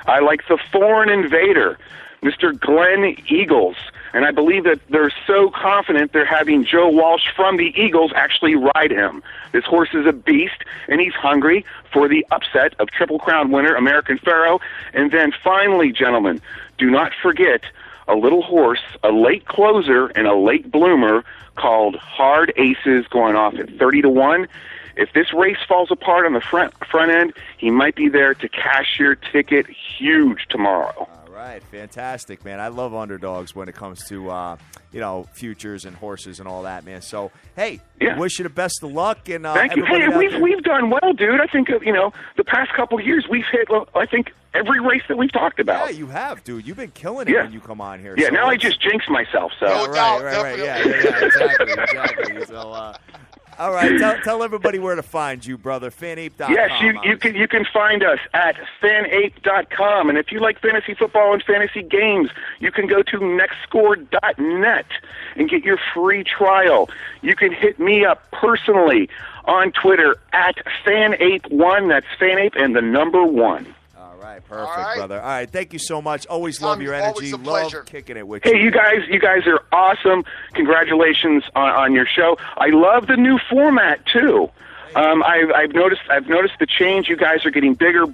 I like the Foreign Invader, Mr. Glenn Eagles. And I believe that they're so confident they're having Joe Walsh from the Eagles actually ride him. This horse is a beast, and he's hungry for the upset of Triple Crown winner American Pharaoh. And then finally, gentlemen, do not forget a little horse, a late closer and a late bloomer called Hard Aces, going off at 30-1. If this race falls apart on the front end, he might be there to cash your ticket huge tomorrow. All right, fantastic, man. I love underdogs when it comes to futures and horses and all that, man. So, hey, wish you the best of luck. And thank you. Hey, we've done well, dude. I think the past couple of years we've hit. I think every race that we've talked about. Yeah, you have, dude. You've been killing it when you come on here. Yeah, so now I just jinx myself. So right. Yeah, exactly. So. All right, tell everybody where to find you, brother. Fanape.com. Yes, you can find us at fanape.com. And if you like fantasy football and fantasy games, you can go to nextscore.net and get your free trial. You can hit me up personally on Twitter at fanape1. That's fanape and the number 1. All right, perfect, brother. All right, thank you so much. Always love your energy. Love pleasure. Kicking it with you. Hey, you guys are awesome. Congratulations on your show. I love the new format too. I've noticed the change. You guys are getting bigger,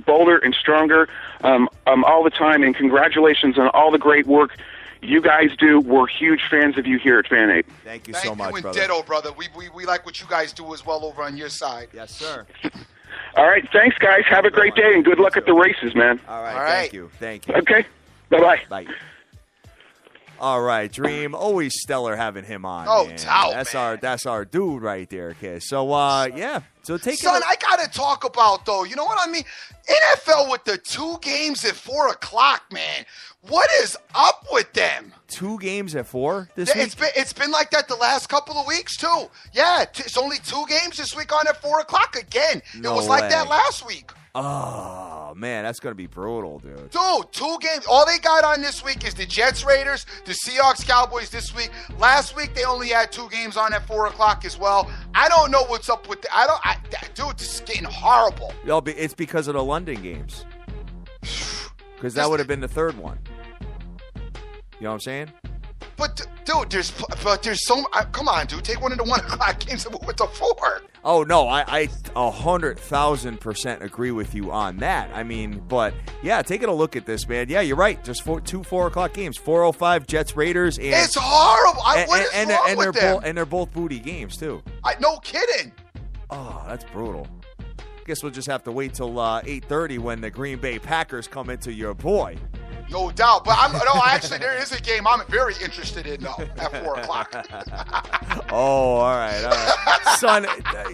bolder, and stronger all the time. And congratulations on all the great work you guys do. We're huge fans of you here at FanApe. Thank you so much, brother. Ditto, brother. We like what you guys do as well over on your side. Yes, sir. All right, thanks, guys. Have a great day, and good luck at the races, man. All right. Thank you. Okay, bye-bye. Bye. All right, Dream. Always stellar having him on. Oh, man. That's our dude right there, kid. So, So Son, I got to talk about, though, you know what I mean? NFL with the 2 games at 4 o'clock, man. What is up with them? 2 games at 4 this week? It's been like that the last couple of weeks, too. Yeah, it's only 2 games this week on at 4 o'clock again. No it was way. like that last week. Oh, man, that's going to be brutal, dude. Dude, 2 games. All they got on this week is the Jets, Raiders, the Seahawks, Cowboys this week. Last week, they only had 2 games on at 4 o'clock as well. I don't know what's up with dude, this is getting horrible. It's because of the London games. Because that would have been the 3rd one. You know what I'm saying? But, dude, there's so come on, dude. Take one of the 1 o'clock games and move it to 4. Oh, no, I 100,000% agree with you on that. I mean, but, yeah, taking a look at this, man. Yeah, you're right. Just 2 4 o'clock games. 4:05 Jets, Raiders. And, it's horrible. What is wrong with them? And they're both booty games, too. No kidding. Oh, that's brutal. Guess we'll just have to wait till 8:30 when the Green Bay Packers come into your boy. No doubt. But actually, there is a game I'm very interested in, though, at 4 o'clock. Oh, all right. Son,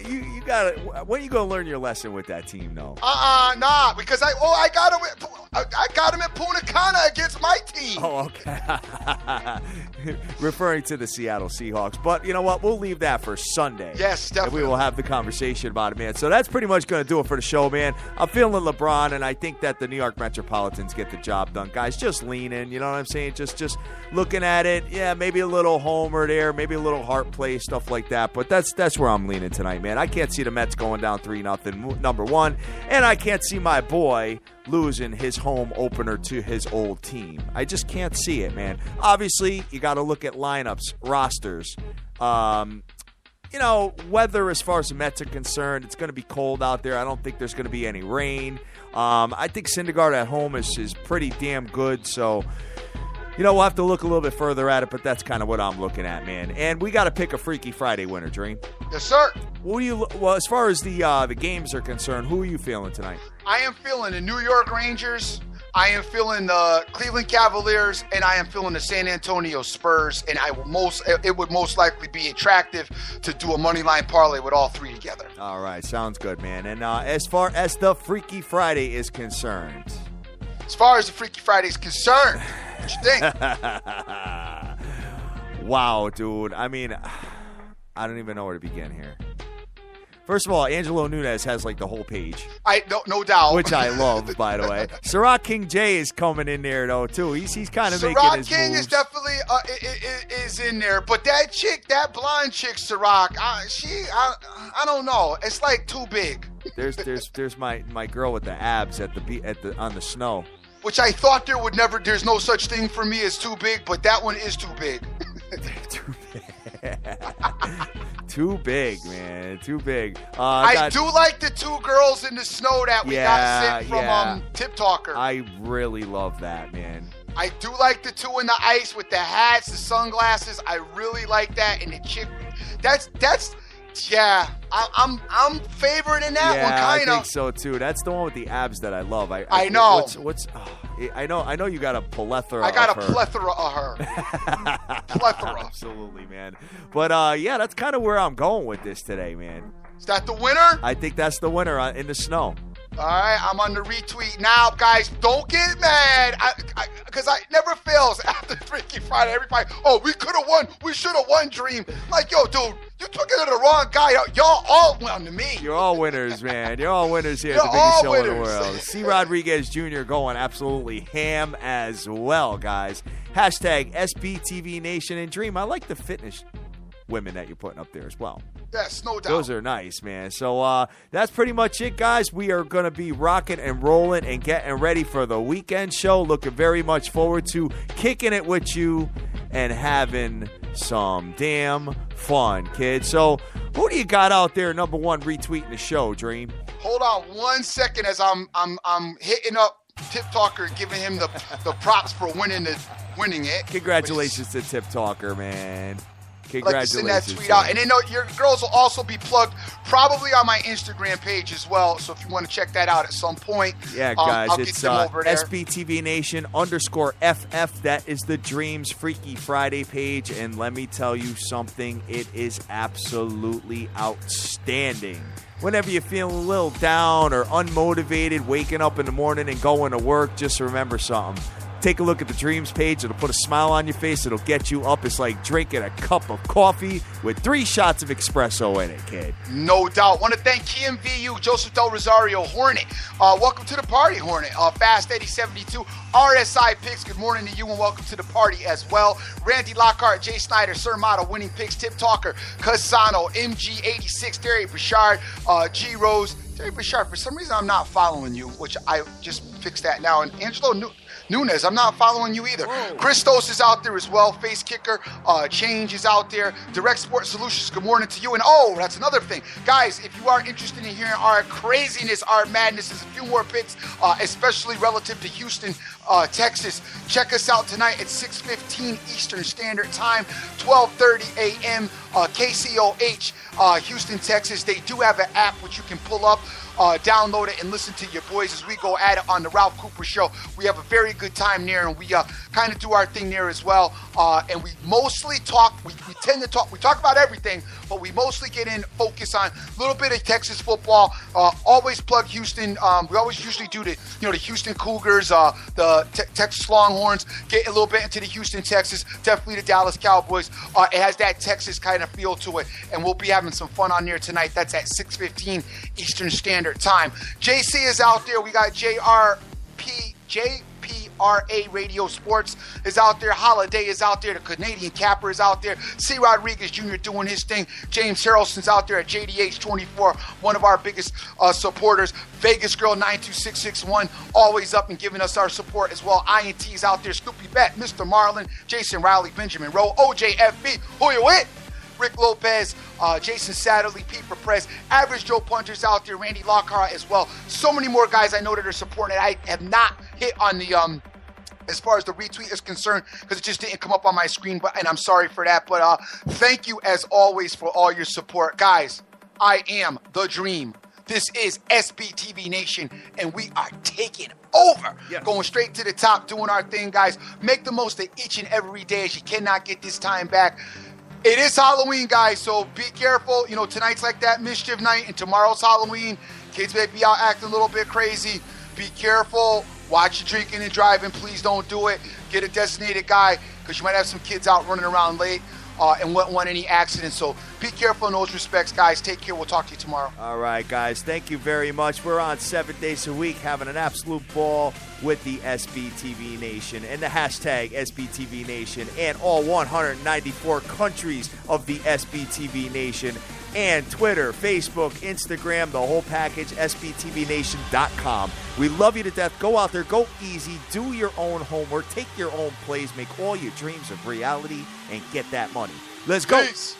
you got to – when are you going to learn your lesson with that team, though? Nah, because I got him at Punta Cana against my team. Oh, okay. Referring to the Seattle Seahawks. But you know what? We'll leave that for Sunday. Yes, definitely. And we will have the conversation about it, man. So that's pretty much going to do it for the show, man. I'm feeling LeBron, and I think that the New York Metropolitans get the job done. Guys, just lean in. You know what I'm saying? Just looking at it. Yeah, maybe a little homer there, maybe a little heart play, stuff like that. But that's where I'm leaning tonight, man. I can't see the Mets going down 3-0, number one. And I can't see my boy losing his home opener to his old team. I just can't see it, man. Obviously, you got to look at lineups, rosters. Weather as far as the Mets are concerned, it's going to be cold out there. I don't think there's going to be any rain. I think Syndergaard at home is pretty damn good, so we'll have to look a little bit further at it, but that's kind of what I'm looking at, man. And we got to pick a Freaky Friday winner, Dream. Yes, sir. Well, as far as the games are concerned, who are you feeling tonight? I am feeling the New York Rangers. I am feeling the Cleveland Cavaliers, and I am feeling the San Antonio Spurs. And it would most likely be attractive to do a money line parlay with all three together. All right, sounds good, man. And as far as the Freaky Friday is concerned, what you think? Wow, dude. I mean, I don't even know where to begin here. First of all, Angelo Nunes has like the whole page. No doubt. Which I love, by the way. Ciroc King J is coming in there, though, too. He's kind of making his King moves. is definitely is in there. But that chick, that blonde chick, Ciroc, I don't know. It's like too big. There's my girl with the abs on the snow. Which I thought there's no such thing for me as too big, but that one is too big. Too big. Too big, man. Too big. I do like the two girls in the snow that we got sent from Tip Talker. I really love that, man. I do like the two in the ice with the hats, the sunglasses. I really like that. And the chick, I'm favoring in that one, kind of. I think so too. That's the one with the abs that I love. I know. I know you got a plethora. I got of a her. plethora of her. Plethora. Absolutely, man. But that's kind of where I'm going with this today, man. Is that the winner? I think that's the winner in the snow. All right, I'm on the retweet now, guys. Don't get mad, because I never fails after Freaky Friday. Everybody, we could have won. We should have won, Dream. Like, yo, dude, you took it to the wrong guy. Y'all all won to me. You're all winners, man. You're all winners here at the biggest show in the world. C. Rodriguez Jr. going absolutely ham as well, guys. Hashtag SBTV Nation and Dream. I like the fitness women that you're putting up there as well. Yes, no doubt. Those are nice, man. So that's pretty much it, guys. We are going to be rocking and rolling and getting ready for the weekend show. Looking very much forward to kicking it with you and having some damn fun, kids. So who do you got out there, number one, retweeting the show, Dream? Hold on 1 second as I'm hitting up Tip Talker, giving him the props for winning it. Congratulations to Tip Talker, man. Congratulations. Like to send that tweet out. And then your girls will also be plugged probably on my Instagram page as well. So if you want to check that out at some point, yeah, guys, I'll it's get them over there. SBTV Nation _FF. That is the Dreams Freaky Friday page. And let me tell you something. It is absolutely outstanding. Whenever you're feeling a little down or unmotivated, waking up in the morning and going to work, just remember something. Take a look at the Dreams page. It'll put a smile on your face. It'll get you up. It's like drinking a cup of coffee with 3 shots of espresso in it, kid. No doubt. Want to thank KMVU, Joseph Del Rosario, Hornet. Welcome to the party, Hornet. Fast Eddie 72, RSI Picks. Good morning to you and welcome to the party as well. Randy Lockhart, Jay Snyder, Sir Mata, Winning Picks, Tip Talker, Casano, MG86, Terry Bouchard, G Rose. Terry Bouchard, for some reason I'm not following you, which I just fixed that now. And Angelo Nunes, I'm not following you either. Whoa. Christos is out there as well. Face Kicker, Change is out there. Direct Sport Solutions, good morning to you. And that's another thing. Guys, if you are interested in hearing our craziness, our madness, there's a few more picks, especially relative to Houston, Texas. Check us out tonight at 6:15 Eastern Standard Time, 12:30 a.m. KCOH, Houston, Texas. They do have an app which you can pull up download it and listen to your boys as we go at it on the Ralph Cooper Show. We have a very good time there, and we kind of do our thing there as well. And we mostly talk. We tend to talk. We talk about everything, but we mostly get in, focus on a little bit of Texas football. Always plug Houston. We always usually do the Houston Cougars, the Texas Longhorns. Get a little bit into the Houston Texas. Definitely the Dallas Cowboys. It has that Texas kind of feel to it, and we'll be having some fun on there tonight. That's at 6:15 Eastern Standard Time. JC is out there. We got JPRA Radio Sports is out there. Holiday is out there. The Canadian Capper is out there. C. Rodriguez Jr. doing his thing. James Harrelson's out there at JDH24, one of our biggest supporters. Vegas Girl 92661, always up and giving us our support as well. INT's out there. Scoopy Bet, Mr. Marlin, Jason Riley, Benjamin Rowe, OJFB. Who you with? Rick Lopez, Jason Satterley, Pete Perez, Average Joe Punter's out there, Randy Lockhart as well. So many more guys I know that are supporting it. I have not hit on the as far as the retweet is concerned, because it just didn't come up on my screen, and I'm sorry for that. But thank you as always for all your support. Guys, I am the dream. This is SBTV Nation, and we are taking over. Yeah. Going straight to the top, doing our thing, guys. Make the most of each and every day, as you cannot get this time back. It is Halloween, guys, so be careful. Tonight's like that mischief night, and tomorrow's Halloween. Kids may be out acting a little bit crazy. Be careful. Watch your drinking and driving. Please don't do it. Get a designated guy, because you might have some kids out running around late and won't want any accidents. So be careful in those respects, guys. Take care. We'll talk to you tomorrow. All right, guys. Thank you very much. We're on 7 days a week having an absolute ball with the SBTV Nation and the hashtag SBTV Nation and all 194 countries of the SBTV Nation and Twitter, Facebook, Instagram, the whole package, SBTVNation.com. We love you to death. Go out there. Go easy. Do your own homework. Take your own plays. Make all your dreams a reality and get that money. Let's go. Peace.